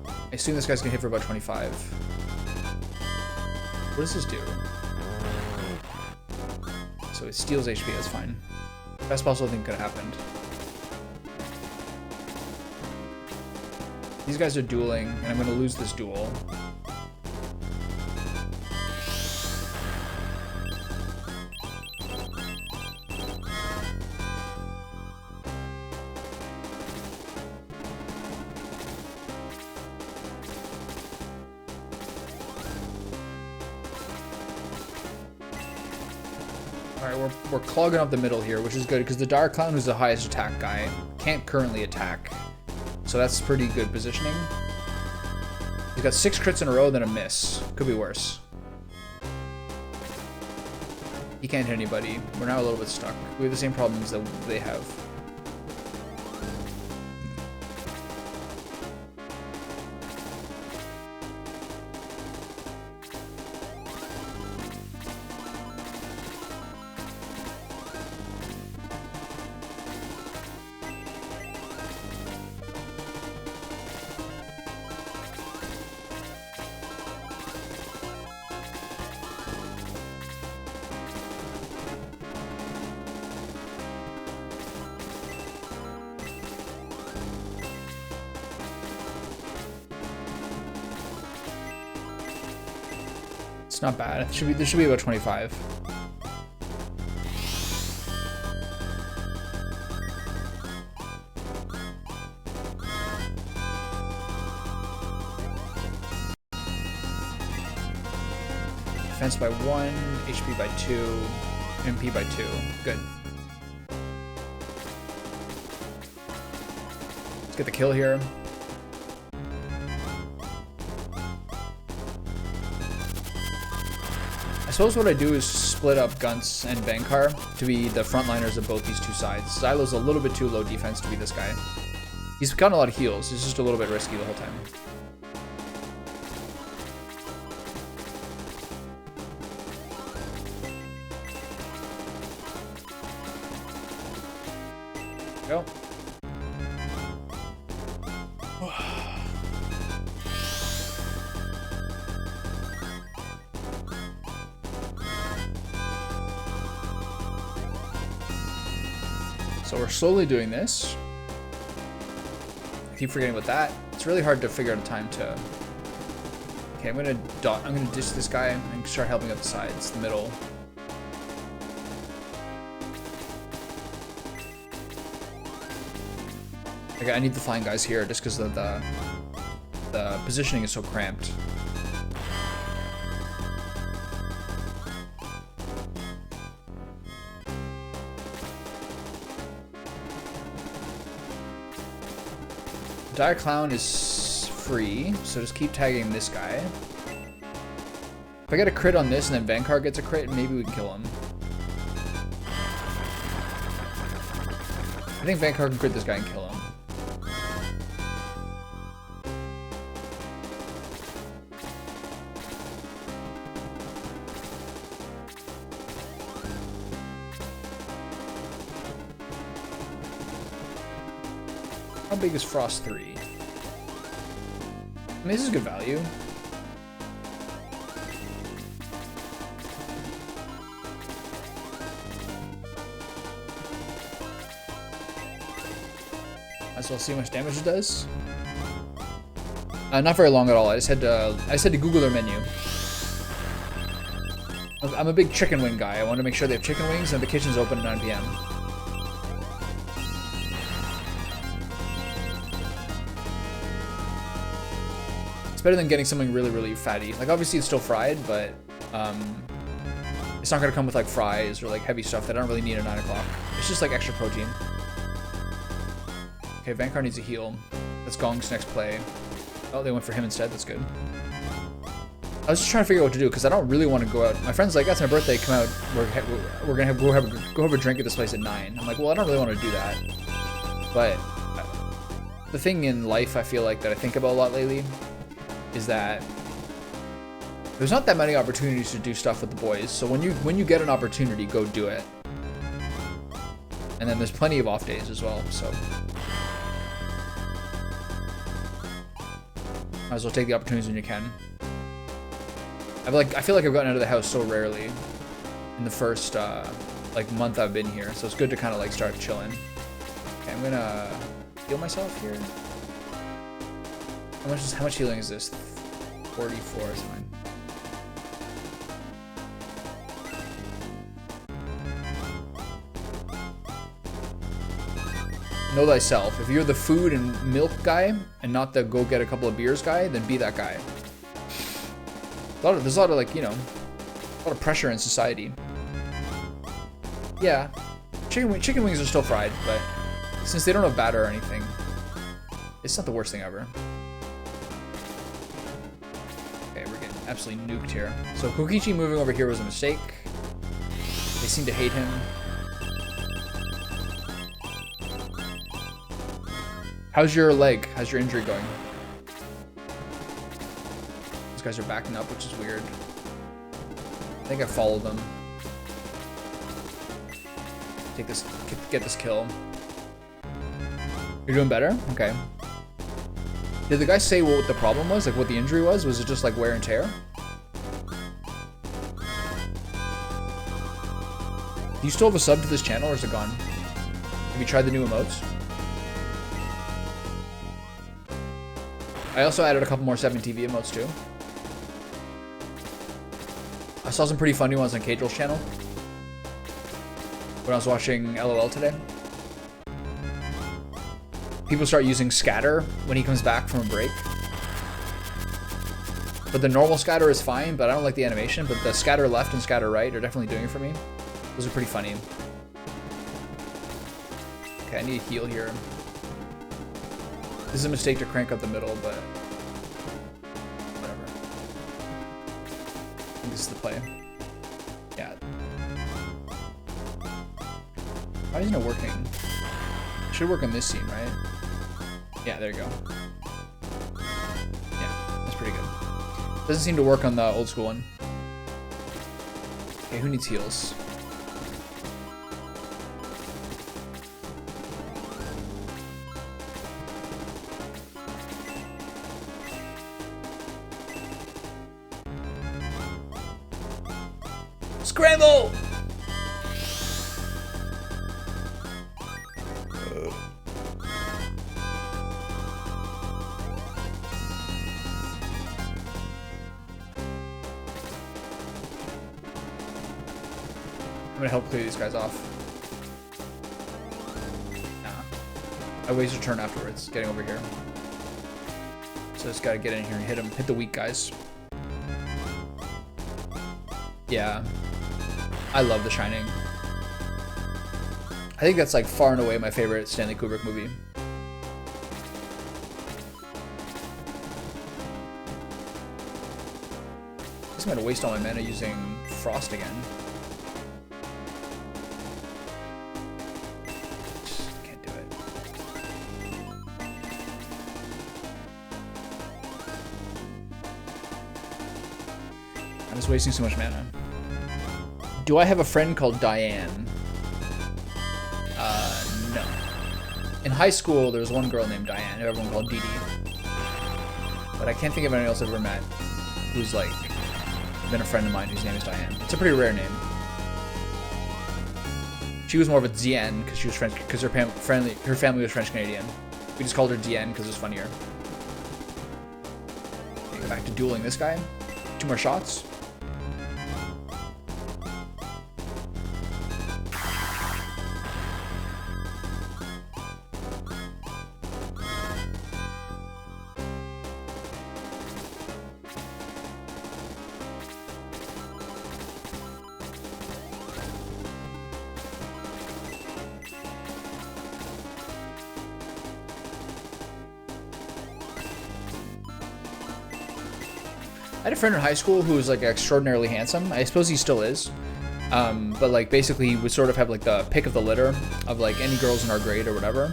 I assume this guy's gonna hit for about 25. What does this do? So it steals HP, that's fine. Best possible thing could have happened. These guys are dueling, and I'm gonna lose this duel. Alright, we're clogging up the middle here, which is good, because the Dire Clown, who's the highest attack guy, can't currently attack. So that's pretty good positioning. He's got 6 crits in a row, then a miss. Could be worse. He can't hit anybody. We're now a little bit stuck. We have the same problems that they have. It's not bad. This should be about 25. Defense by 1, HP by 2, MP by 2. Good. Let's get the kill here. I suppose what I do is split up Gunts and Bankar to be the frontliners of both these two sides. Xylo's a little bit too low defense to be this guy. He's got a lot of heals. He's just a little bit risky the whole time. Go. So we're slowly doing this. I keep forgetting about that. It's really hard to figure out a time to... Okay, I'm gonna dish this guy and start helping up the sides, the middle. Okay, I need the flying guys here just because the positioning is so cramped. Dire Clown is free, so just keep tagging this guy. If I get a crit on this and then Vankar gets a crit, maybe we can kill him. I think Vankar can crit this guy and kill him. How big is Frost 3? I mean, this is good value. Might as well see how much damage it does. Not very long at all. I just had to Google their menu. I'm a big chicken wing guy. I want to make sure they have chicken wings and the kitchen's open at 9 p.m. Better than getting something really, really fatty. Like, obviously it's still fried, but it's not gonna come with like fries or like heavy stuff that I don't really need at 9 o'clock. It's just like extra protein. Okay, Vankar needs a heal. That's Gong's next play. Oh, they went for him instead. That's good. I was just trying to figure out what to do because I don't really want to go out. My friend's like, that's my birthday, come out. We're gonna go have a drink at this place at 9. I'm like, well, I don't really want to do that. But the thing in life I feel like that I think about a lot lately is that there's not that many opportunities to do stuff with the boys. So when you get an opportunity, go do it. And then there's plenty of off days as well. So might as well take the opportunities when you can. I feel like I've gotten out of the house so rarely in the first like month I've been here, so it's good to kind of like start chilling. Okay, I'm gonna heal myself here. How much healing is this? 44 is fine. Know thyself. If you're the food and milk guy and not the go get a couple of beers guy, then be that guy. There's a lot of like, you know, a lot of pressure in society. Yeah, chicken wings are still fried, but since they don't have batter or anything, it's not the worst thing ever. Okay, we're getting absolutely nuked here. So Kokichi moving over here was a mistake. They seem to hate him. How's your leg? How's your injury going? Guys are backing up, which is weird. I think I followed them. Take this, get this kill. You're doing better? Okay. Did the guy say what the problem was? Like what the injury was? Was it just like wear and tear? Do you still have a sub to this channel or is it gone? Have you tried the new emotes? I also added a couple more 7TV emotes too. I saw some pretty funny ones on Caedrel's channel when I was watching LOL today. People start using scatter when he comes back from a break. But the normal scatter is fine, but I don't like the animation. But the scatter left and scatter right are definitely doing it for me. Those are pretty funny. Okay, I need to heal here. This is a mistake to crank up the middle, but whatever. I think this is the play. Yeah. Why isn't it working? It should work on this scene, right? Yeah, there you go. Yeah, that's pretty good. Doesn't seem to work on the old school one. Okay, who needs heals? Scramble! I'm gonna help clear these guys off. Nah. I wasted a turn afterwards, getting over here. So just gotta get in here and hit the weak guys. Yeah. I love The Shining. I think that's like far and away my favorite Stanley Kubrick movie. I guess I'm gonna waste all my mana using Frost again. Just can't do it. I'm just wasting so much mana. Do I have a friend called Diane? No. In high school, there was one girl named Diane who everyone called Dee Dee. But I can't think of anyone else I've ever met who's like been a friend of mine whose name is Diane. It's a pretty rare name. She was more of a Diane because she was French, because her family was French Canadian. We just called her Diane because it was funnier. Okay, go back to dueling this guy. 2 more shots. had a friend in high school who was like extraordinarily handsome. I suppose he still is. But like basically he would sort of have like the pick of the litter of like any girls in our grade or whatever.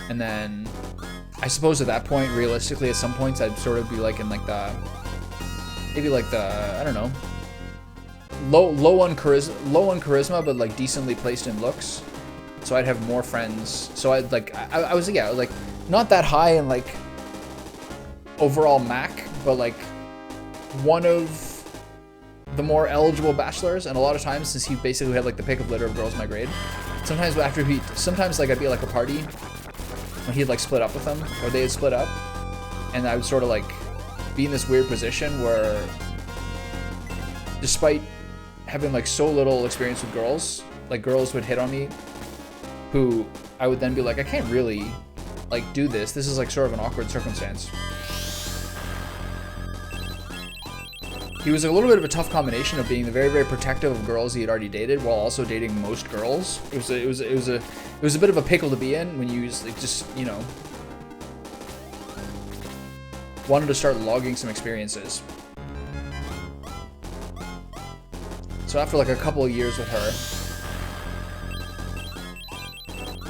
And then I suppose at that point, realistically, at some points I'd sort of be like in like the, maybe like the, I don't know, low on charisma, but like decently placed in looks. So I'd have more friends. So I'd like, I was, yeah, like not that high in like overall Mac, but like one of the more eligible bachelors. And a lot of times, since he basically had like the pick of litter of girls in my grade, sometimes sometimes like I'd be at like a party when he'd like split up with them, or they had split up, and I would sort of like be in this weird position where, despite having like so little experience with girls, like girls would hit on me, who I would then be like, I can't really like do this. This is like sort of an awkward circumstance. He was a little bit of a tough combination of being very, very protective of girls he had already dated while also dating most girls. It was a bit of a pickle to be in when you like, just, you know, wanted to start logging some experiences. So after like a couple of years with her,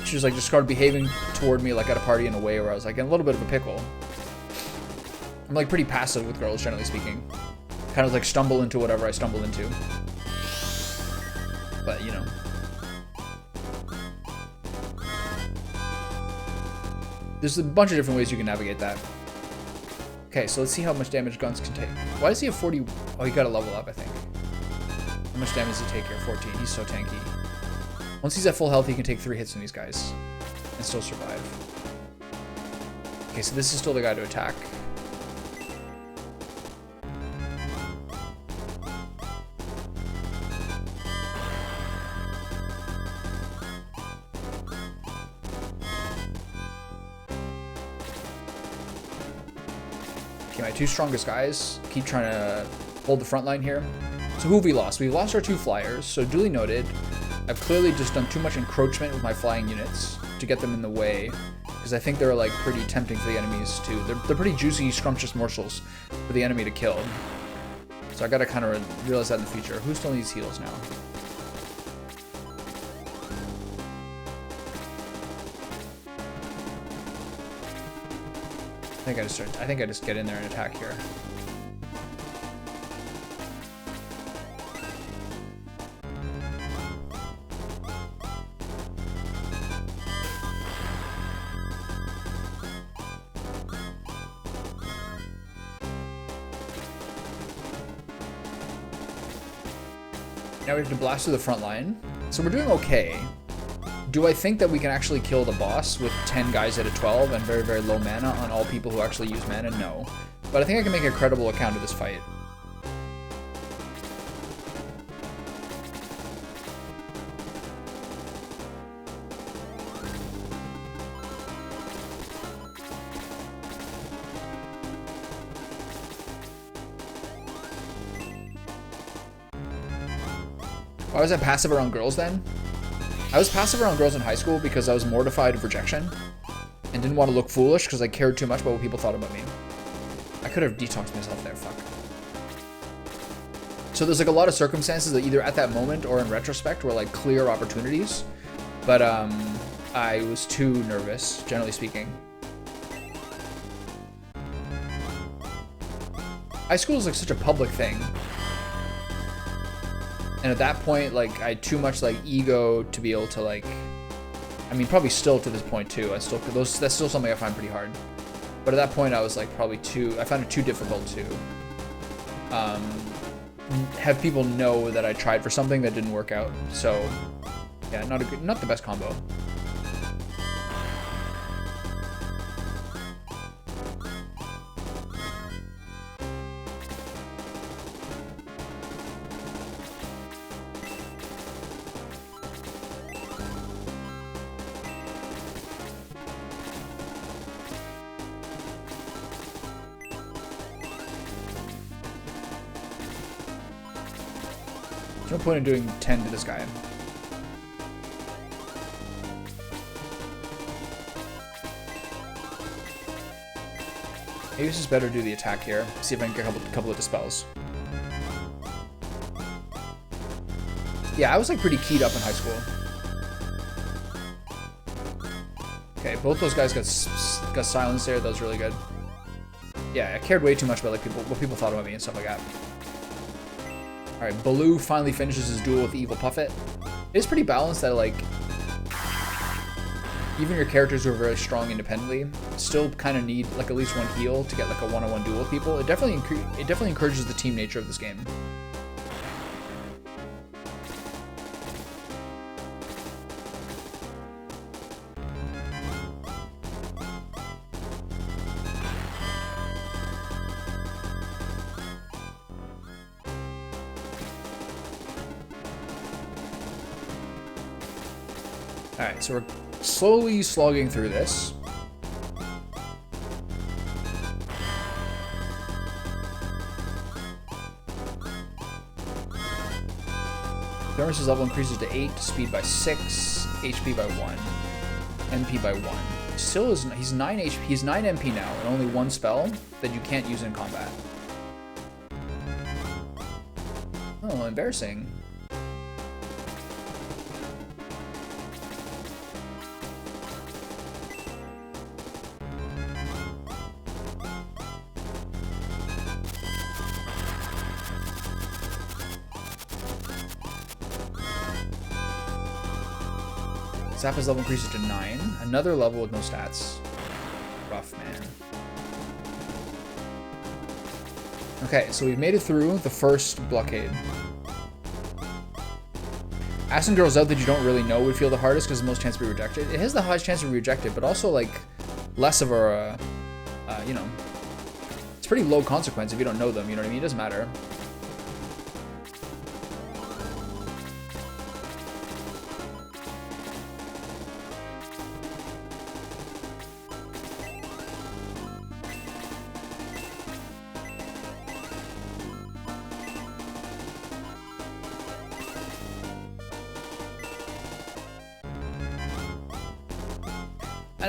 she was like just started behaving toward me like at a party in a way where I was like in a little bit of a pickle. I'm like pretty passive with girls, generally speaking. Kind of like stumble into whatever I stumble into. But, you know. There's a bunch of different ways you can navigate that. Okay, so let's see how much damage guns can take. Why does he have 40? Oh, he got a level up, I think. How much damage does he take here? 14. He's so tanky. Once he's at full health, he can take 3 hits from these guys and still survive. Okay, so this is still the guy to attack. My 2 strongest guys keep trying to hold the front line here. So who have we lost? We've lost our 2 flyers, so duly noted. I've clearly just done too much encroachment with my flying units to get them in the way, because I think they're like pretty tempting for the enemies too. They're pretty juicy, scrumptious morsels for the enemy to kill. So I gotta kind of realize that in the future. Who still needs heals now? I think I just get in there and attack here. Now we have to blast through the front line. So we're doing okay. Do I think that we can actually kill the boss with 10 guys at a 12 and very, very low mana on all people who actually use mana? No. But I think I can make a credible account of this fight. Why was I passive around girls then? I was passive around girls in high school because I was mortified of rejection and didn't want to look foolish because I cared too much about what people thought about me. I could have detoxed myself there, fuck. So there's like a lot of circumstances that either at that moment or in retrospect were like clear opportunities, but I was too nervous, generally speaking. High school is like such a public thing. And at that point, like, I had too much, like, ego to be able to, like... I mean, probably still to this point, too. That's still something I find pretty hard. But at that point, I was, like, probably I found it too difficult to have people know that I tried for something that didn't work out. So, yeah, not the best combo. No point in doing 10 to this guy. Maybe it's just better to do the attack here. See if I can get a couple of dispels. Yeah, I was like pretty keyed up in high school. Okay, both those guys got silenced there. That was really good. Yeah, I cared way too much about like what people thought about me and stuff like that. All right, Baloo finally finishes his duel with the evil Puffet. It's pretty balanced that like even your characters who are very strong independently still kind of need like at least one heal to get like a one-on-one duel with people. It definitely encourages the team nature of this game. Alright, so we're slowly slogging through this. Thermos' level increases to 8, speed by 6, HP by 1, MP by 1. Still is he's 9 HP, he's 9 MP now, and only one spell that you can't use in combat. Oh, embarrassing. Zappa's level increases to 9. Another level with no stats. Rough, man. Okay, so we've made it through the first blockade. Asking girls out that you don't really know would feel the hardest because the most chance to be rejected. It has the highest chance to be rejected, but also like less of a, you know, it's pretty low consequence if you don't know them. You know what I mean? It doesn't matter.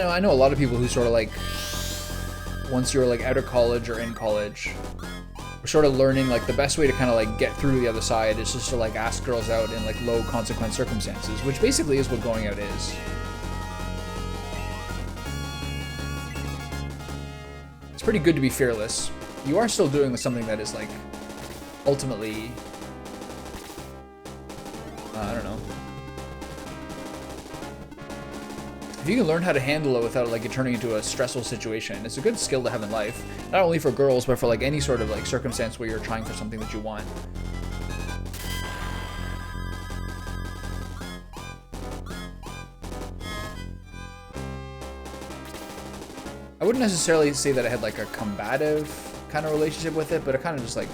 I know a lot of people who sort of like, once you're like out of college or in college, are sort of learning like the best way to kind of like get through the other side is just to like ask girls out in like low consequence circumstances, which basically is what going out is. It's pretty good to be fearless. You are still doing something that is like ultimately, I don't know. If you can learn how to handle it without like it turning into a stressful situation, it's a good skill to have in life. Not only for girls, but for like any sort of like circumstance where you're trying for something that you want. I wouldn't necessarily say that I had like a combative kind of relationship with it, but it kind of just like,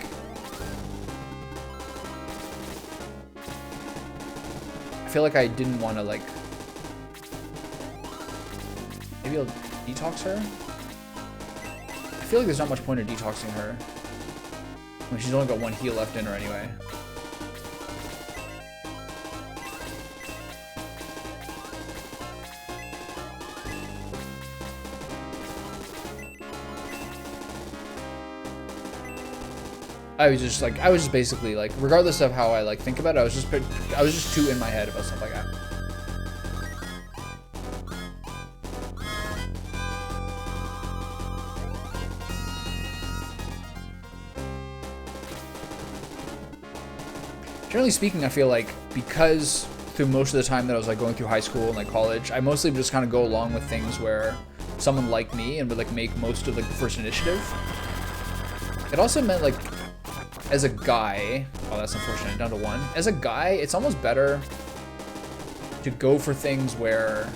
I feel like I didn't want to like, maybe I'll detox her? I feel like there's not much point in detoxing her. I mean, she's only got one heal left in her anyway. I was just basically like, regardless of how I like think about it, I was just too in my head about stuff like that. Generally speaking, I feel like because through most of the time that I was like going through high school and like college, I mostly would just kind of go along with things where someone liked me and would like make most of like the first initiative. It also meant like, as a guy, oh that's unfortunate, down to 1. As a guy, it's almost better to go for things where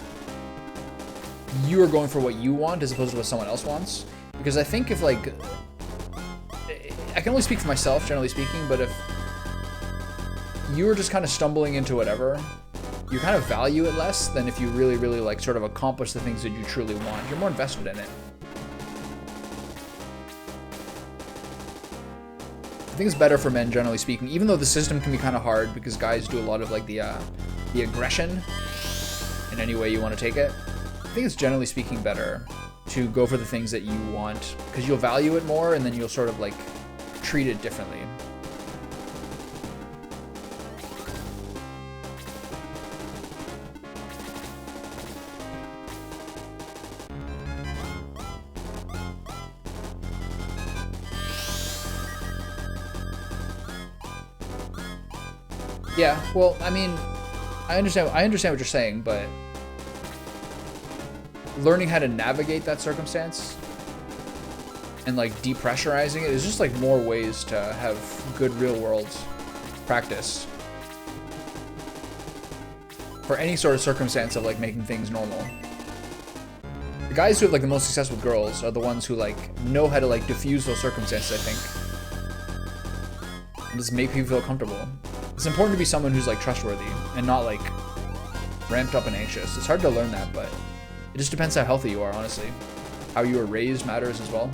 you are going for what you want as opposed to what someone else wants. Because I think if like, I can only speak for myself, generally speaking, but if you were just kind of stumbling into whatever, you kind of value it less than if you really, really like sort of accomplish the things that you truly want. You're more invested in it. I think it's better for men, generally speaking, even though the system can be kind of hard because guys do a lot of like the aggression in any way you want to take it. I think it's generally speaking better to go for the things that you want, because you'll value it more, and then you'll sort of like treat it differently. Yeah, well, I mean, I understand what you're saying, but learning how to navigate that circumstance and like depressurizing it is just like more ways to have good real world practice for any sort of circumstance of like making things normal. The guys who have like the most success with girls are the ones who like know how to like diffuse those circumstances, I think, and just make people feel comfortable. It's important to be someone who's like trustworthy and not like ramped up and anxious. It's hard to learn that, but it just depends how healthy you are, honestly. How you were raised matters as well.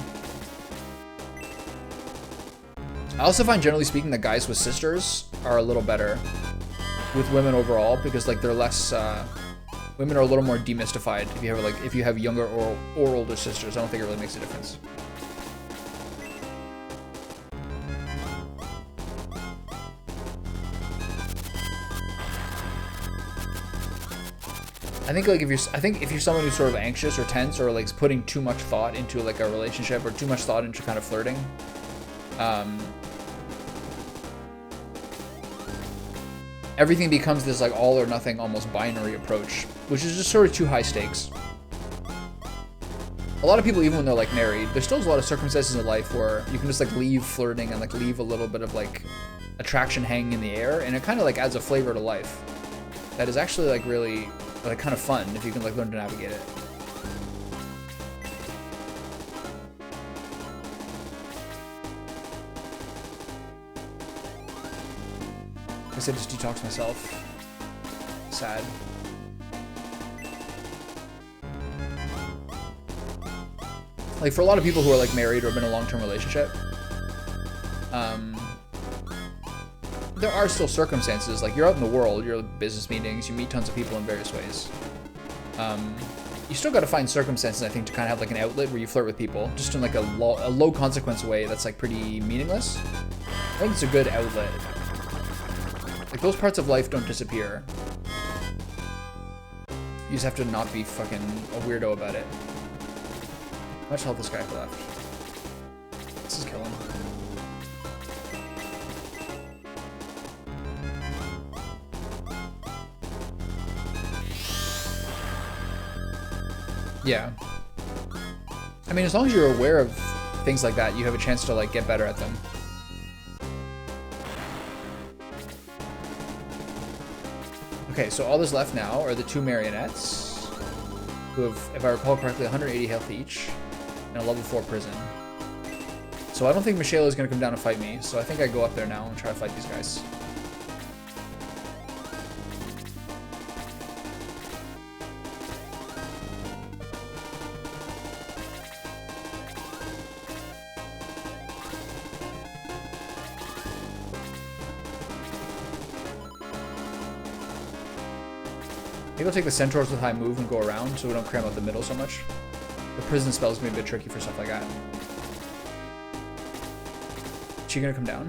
I also find, generally speaking, that guys with sisters are a little better with women overall, because like they're less women are a little more demystified if you have younger or older sisters. I don't think it really makes a difference. I think like if you're someone who's sort of anxious or tense or like putting too much thought into like a relationship or too much thought into kind of flirting, everything becomes this like all or nothing, almost binary approach, which is just sort of too high stakes. A lot of people, even when they're like married, there's still a lot of circumstances in life where you can just like leave flirting and like leave a little bit of like attraction hanging in the air, and it kind of like adds a flavor to life that is actually like really like kind of fun if you can like learn to navigate it. I guess I just detox myself. Sad. Like for a lot of people who are like married or have been in a long-term relationship, there are still circumstances, like you're out in the world, you're at business meetings, you meet tons of people in various ways. You still got to find circumstances, I think, to kind of have like an outlet where you flirt with people, just in like a low consequence way that's like pretty meaningless. I think it's a good outlet. Like those parts of life don't disappear. You just have to not be fucking a weirdo about it. How much health this guy left? This is killing. Yeah. I mean, as long as you're aware of things like that, you have a chance to like get better at them. Okay, so all that's left now are the two marionettes, who have, if I recall correctly, 180 health each, and a level 4 prison. So I don't think Mishaela is going to come down and fight me, so I think I go up there now and try to fight these guys. Maybe I'll take the centaurs with high move and go around so we don't cram out the middle so much. The prison spell is going to be a bit tricky for stuff like that. Is she going to come down?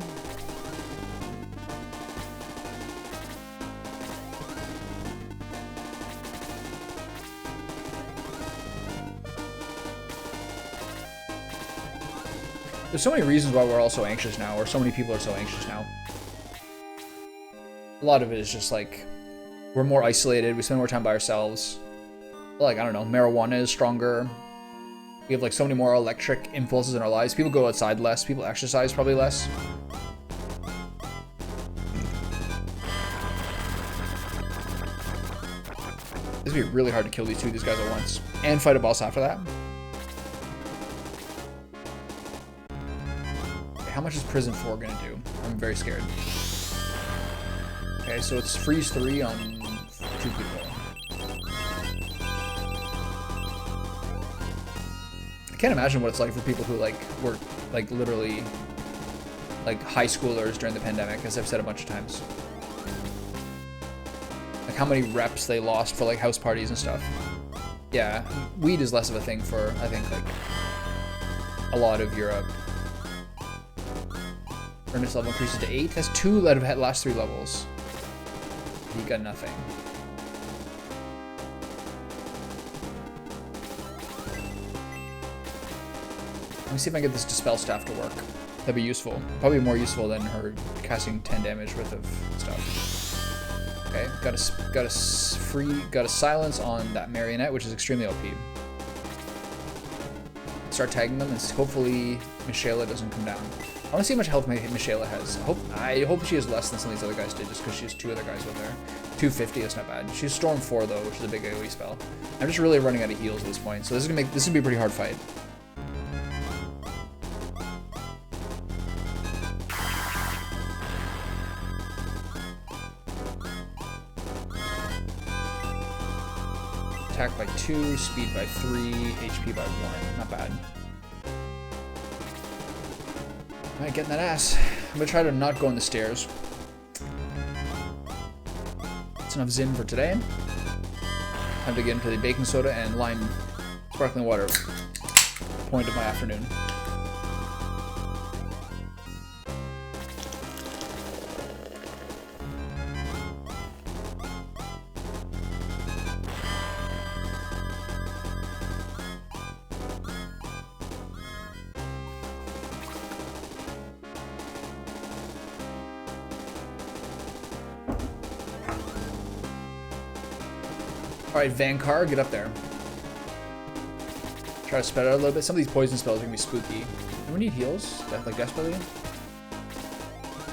There's so many reasons why we're all so anxious now, or so many people are so anxious now. A lot of it is just like, we're more isolated, we spend more time by ourselves. Like, I don't know, marijuana is stronger. We have like so many more electric impulses in our lives. People go outside less, people exercise probably less. This would be really hard to kill these guys at once. And fight a boss after that. Okay, how much is Prison 4 gonna do? I'm very scared. Okay, so it's freeze 3 on 2 people. I can't imagine what it's like for people who like were like literally like high schoolers during the pandemic, as I've said a bunch of times. Like how many reps they lost for like house parties and stuff. Yeah, weed is less of a thing for, I think, like, a lot of Europe. Furnace level increases to 8. That's 2 that have had last 3 levels. You got nothing. Let me see if I can get this Dispel Staff to work. That'd be useful. Probably more useful than her casting 10 damage worth of stuff. Okay, got a silence on that Marionette, which is extremely OP. Start tagging them, and hopefully Mishaela doesn't come down. I want to see how much health Mishaela has. I hope she has less than some of these other guys did, just because she has 2 other guys with her. 250, that's not bad. She's Storm 4 though, which is a big AoE spell. I'm just really running out of heals at this point, so this is gonna be a pretty hard fight. Attack by 2, speed by 3, HP by 1. Not bad. Alright, getting that ass. I'm gonna try to not go on the stairs. That's enough Zin for today. Time to get into the baking soda and lime sparkling water point of my afternoon. Alright, Vankar, get up there. Try to spread out a little bit. Some of these poison spells are gonna be spooky. Do we need heals? Like, desperately?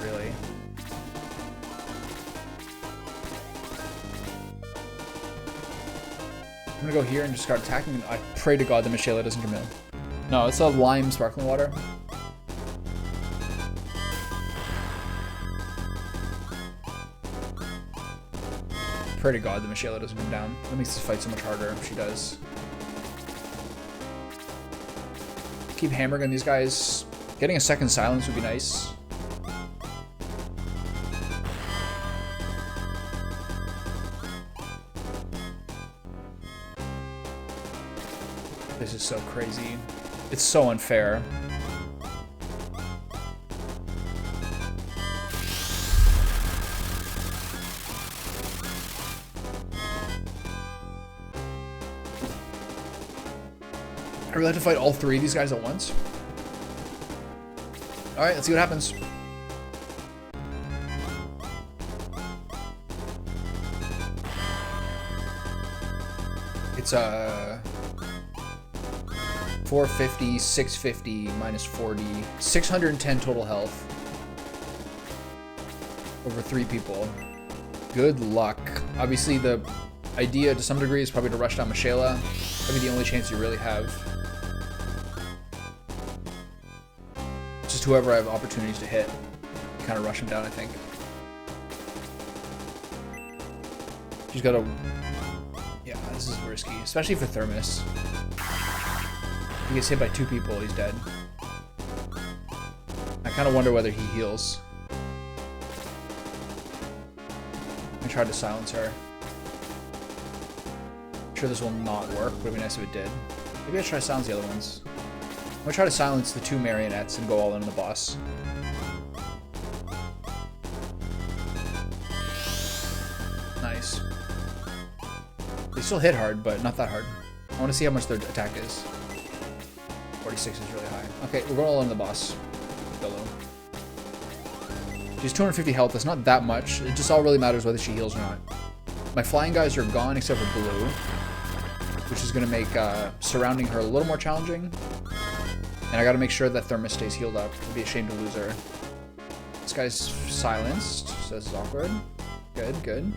Really? I'm gonna go here and just start attacking, and I pray to God that Mishaela doesn't come in. No, it's a lime sparkling water. Pray to God that Mishaela doesn't come down. That makes this fight so much harder if she does. Keep hammering on these guys. Getting a second silence would be nice. This is so crazy. It's so unfair. I really have to fight all 3 of these guys at once. Alright, let's see what happens. It's 450, 650, minus 40, 610 total health. Over 3 people. Good luck. Obviously the idea to some degree is probably to rush down Mishaela. That'd be the only chance you really have. Just whoever I have opportunities to hit. Kind of rush him down, I think. She's got a... Yeah, this is risky. Especially for Thermos. He gets hit by 2 people, he's dead. I kind of wonder whether he heals. I tried to silence her. I'm sure this will not work, but it'd be nice if it did. Maybe I try to silence the other ones. I'm gonna try to silence the 2 marionettes and go all in on the boss. Nice. They still hit hard, but not that hard. I want to see how much their attack is. 46 is really high. Okay, we're going all in the boss. Below. She's 250 health. That's not that much. It just all really matters whether she heals or not. My flying guys are gone except for Blue, which is going to make surrounding her a little more challenging. And I got to make sure that Thermos stays healed up. It'd be a shame to lose her. This guy's silenced, so this is awkward. Good, good.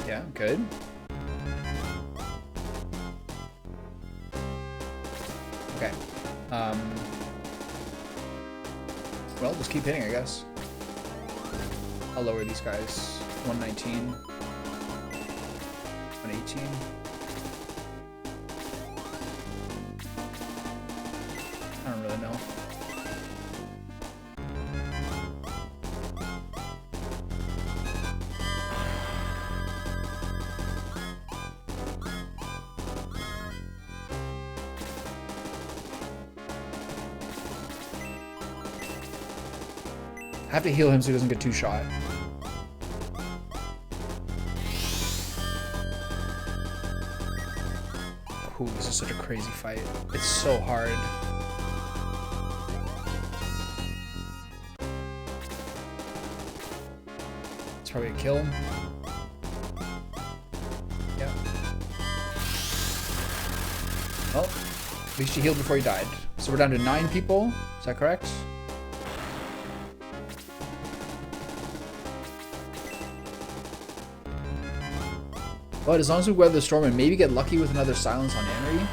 Yeah, good. Okay. Well, just keep hitting, I guess. I'll lower these guys. 119. 118. I don't really know. I have to heal him so he doesn't get 2-shot. Ooh, this is such a crazy fight. It's so hard. It's probably a kill. Yeah. Well, at least he healed before he died. So we're down to 9 people. Is that correct? But as long as we weather the storm and maybe get lucky with another silence on Henry.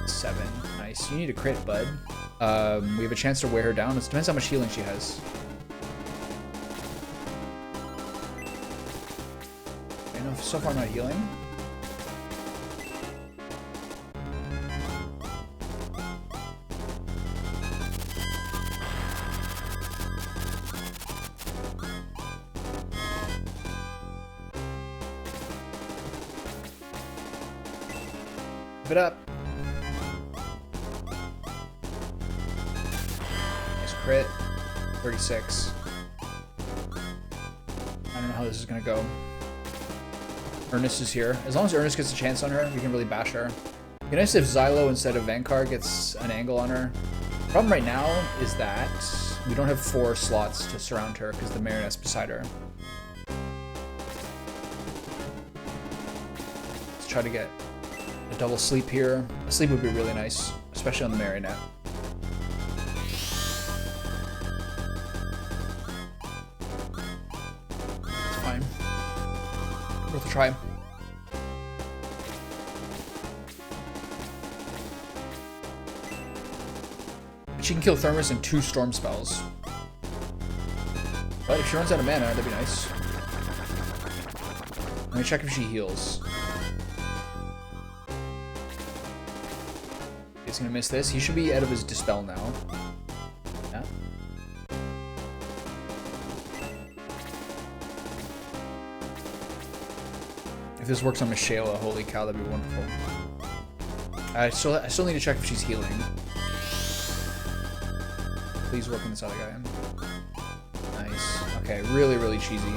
7. Nice. You need a crit, bud. We have a chance to wear her down. It depends how much healing she has. Okay, no, so far not healing. Give it up. Nice crit. 36. I don't know how this is gonna go. Ernest is here. As long as Ernest gets a chance on her, we can really bash her. It'd be nice if Xylo instead of Vankar gets an angle on her. The problem right now is that we don't have 4 slots to surround her because the Marionette's beside her. Let's try to get a double sleep here. A sleep would be really nice, especially on the Marionette. It's fine. Worth a try. She can kill Thermos in 2 storm spells. But if she runs out of mana, that'd be nice. Let me check if she heals. He's gonna miss this. He should be out of his dispel now. Yeah. If this works on Mishaela, holy cow, that'd be wonderful. I still need to check if she's healing. Please work on this other guy. Nice. Okay, really, really cheesy.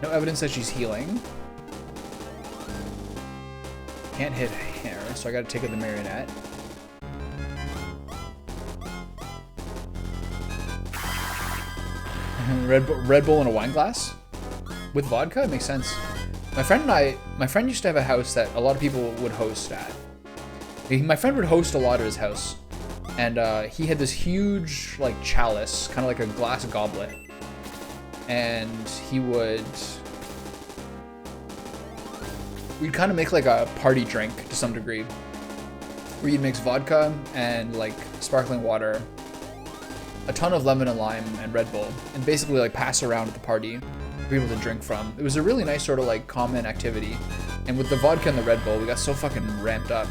No evidence that she's healing. Can't hit her, so I gotta take out the Marionette. Red Bull and a wine glass? With vodka? It makes sense. My friend used to have a house that a lot of people would host at. My friend would host a lot at his house. And he had this huge, like, chalice, kind of like a glass goblet. And we'd kind of make like a party drink to some degree, where you'd mix vodka and like sparkling water, a ton of lemon and lime and Red Bull, and basically like pass around at the party for people to drink from. It was a really nice sort of like common activity. And with the vodka and the Red Bull, we got so fucking ramped up.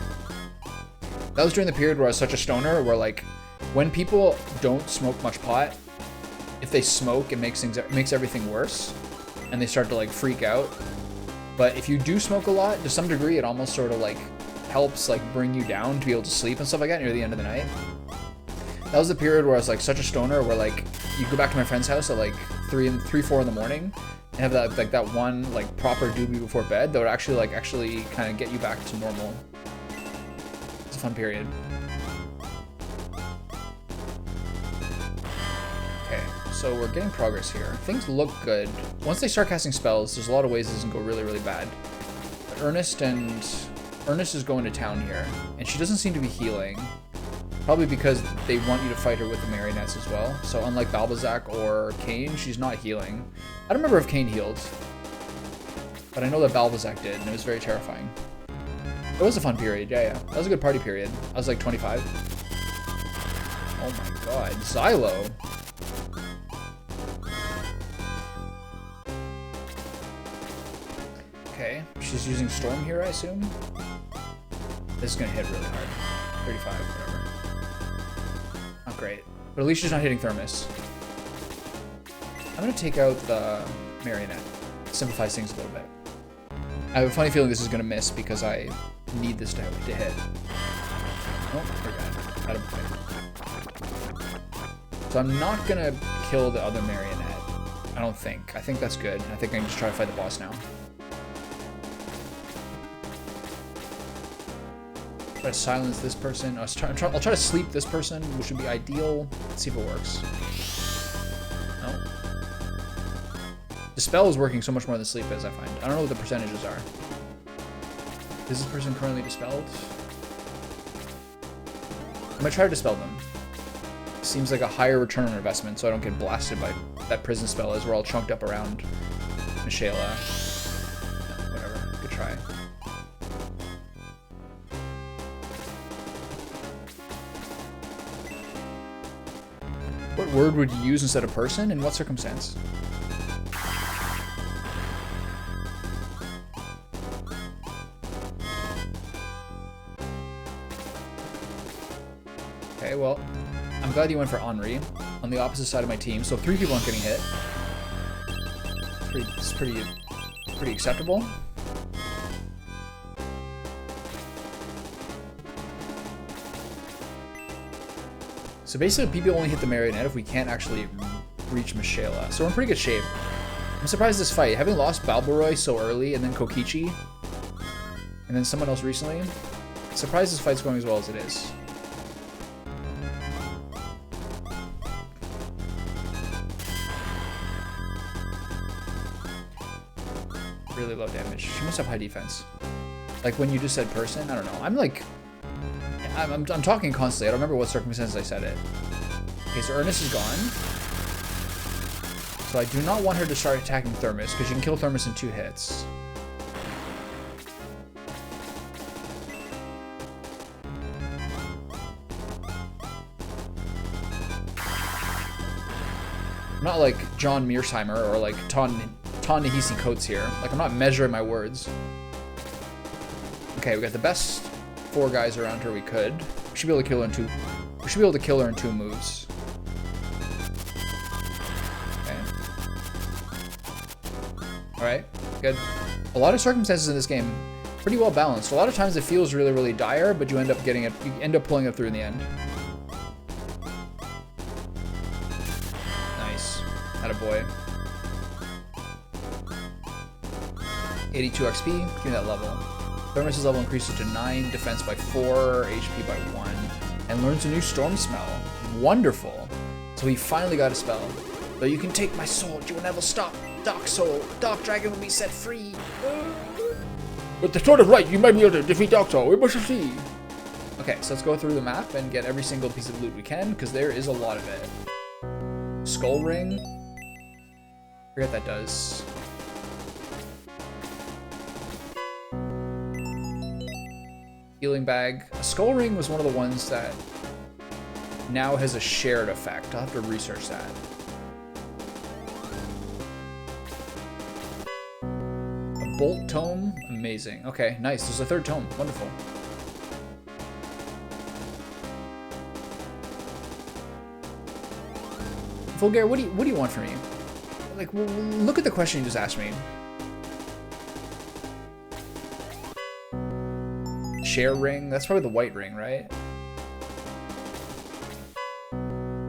That was during the period where I was such a stoner, where like when people don't smoke much pot, if they smoke, it makes everything worse, and they start to like freak out. But if you do smoke a lot, to some degree, it almost sort of like helps like bring you down to be able to sleep and stuff like that near the end of the night. That was the period where I was like such a stoner, where like you go back to my friend's house at like 3, 4 in the morning, and have that like that one like proper doobie before bed that would actually kind of get you back to normal. It's a fun period. So we're getting progress here. Things look good. Once they start casting spells, there's a lot of ways this can go really, really bad. But Ernest is going to town here, and she doesn't seem to be healing. Probably because they want you to fight her with the Marionettes as well. So unlike Balbazak or Kane, she's not healing. I don't remember if Kane healed, but I know that Balbazak did, and it was very terrifying. It was a fun period, yeah. That was a good party period. I was like 25. Oh my god, Xylo. Okay, she's using Storm here, I assume. This is gonna hit really hard. 35, whatever. Not great. But at least she's not hitting Thermos. I'm gonna take out the Marionette. Simplifies things a little bit. I have a funny feeling this is gonna miss because I need this to hit. Oh, we're good. So I'm not gonna kill the other marionette. I don't think. I think that's good. I think I can just try to fight the boss now. Try to silence this person. I'll try to sleep this person, which would be ideal. Let's see if it works. No. Dispel is working so much more than sleep is, I find. I don't know what the percentages are. Is this person currently dispelled? I'm gonna try to dispel them. Seems like a higher return on investment, so I don't get blasted by that prison spell as we're all chunked up around Mishaela. Yeah, whatever. Good try. What word would you use instead of person? In what circumstance? Okay, well, I'm glad you went for Henri on the opposite side of my team. So 3 people aren't getting hit. It's pretty acceptable. So basically, people only hit the marionette if we can't actually reach Mishaela. So we're in pretty good shape. I'm surprised this fight, having lost Balboroy so early, and then Kokichi, and then someone else recently. Surprised this fight's going as well as it is. Really low damage. She must have high defense. Like when you just said person, I don't know. I'm talking constantly. I don't remember what circumstances I said it. Okay, so Ernest is gone. So I do not want her to start attacking Thermos, because you can kill Thermos in 2 hits. I'm not like John Mearsheimer or like Ta-Nehisi Coates here. Like, I'm not measuring my words. Okay, we got the best 4 guys around her we could. We should be able to kill her in 2. We should be able to kill her in 2 moves. Okay. Alright, good. A lot of circumstances in this game, pretty well balanced. A lot of times it feels really, really dire, but you end up getting it, you end up pulling it through in the end. Nice. Attaboy. 82 XP, give me that level. Thermos' level increases to 9, defense by 4, HP by 1, and learns a new storm smell. Wonderful. So he finally got a spell. Though you can take my soul, you will never stop. Dark soul, Dark Dragon will be set free. With the sword of right, you might be able to defeat Dark Soul. We must see. Okay, so let's go through the map and get every single piece of loot we can, because there is a lot of it. Skull ring. I forget what that does. Healing bag. A skull ring was one of the ones that now has a shared effect. I'll have to research that. A bolt tome. Amazing. Okay, nice. There's a 3rd tome. Wonderful. Vulgaire, what do you want from me? Like, look at the question you just asked me. Share ring. That's probably the white ring, right?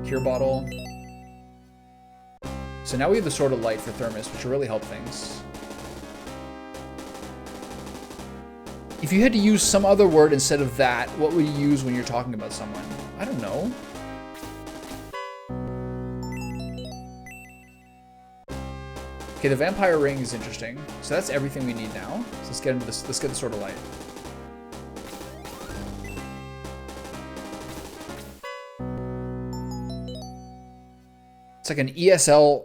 Cure bottle. So now we have the Sword of Light for Thermos, which will really help things. If you had to use some other word instead of that, what would you use when you're talking about someone? I don't know. Okay, the vampire ring is interesting. So that's everything we need now. So let's get into this. Let's get the Sword of Light. It's like an ESL.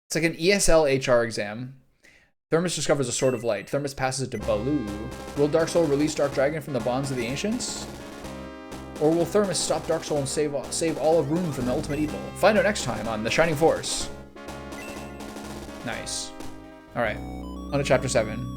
It's like an ESL HR exam. Thermos discovers a Sword of Light. Thermos passes it to Baloo. Will Dark Soul release Dark Dragon from the bonds of the Ancients? Or will Thermos stop Dark Soul and save all of Rune from the ultimate evil? Find out next time on The Shining Force. Nice. Alright. On to Chapter 7.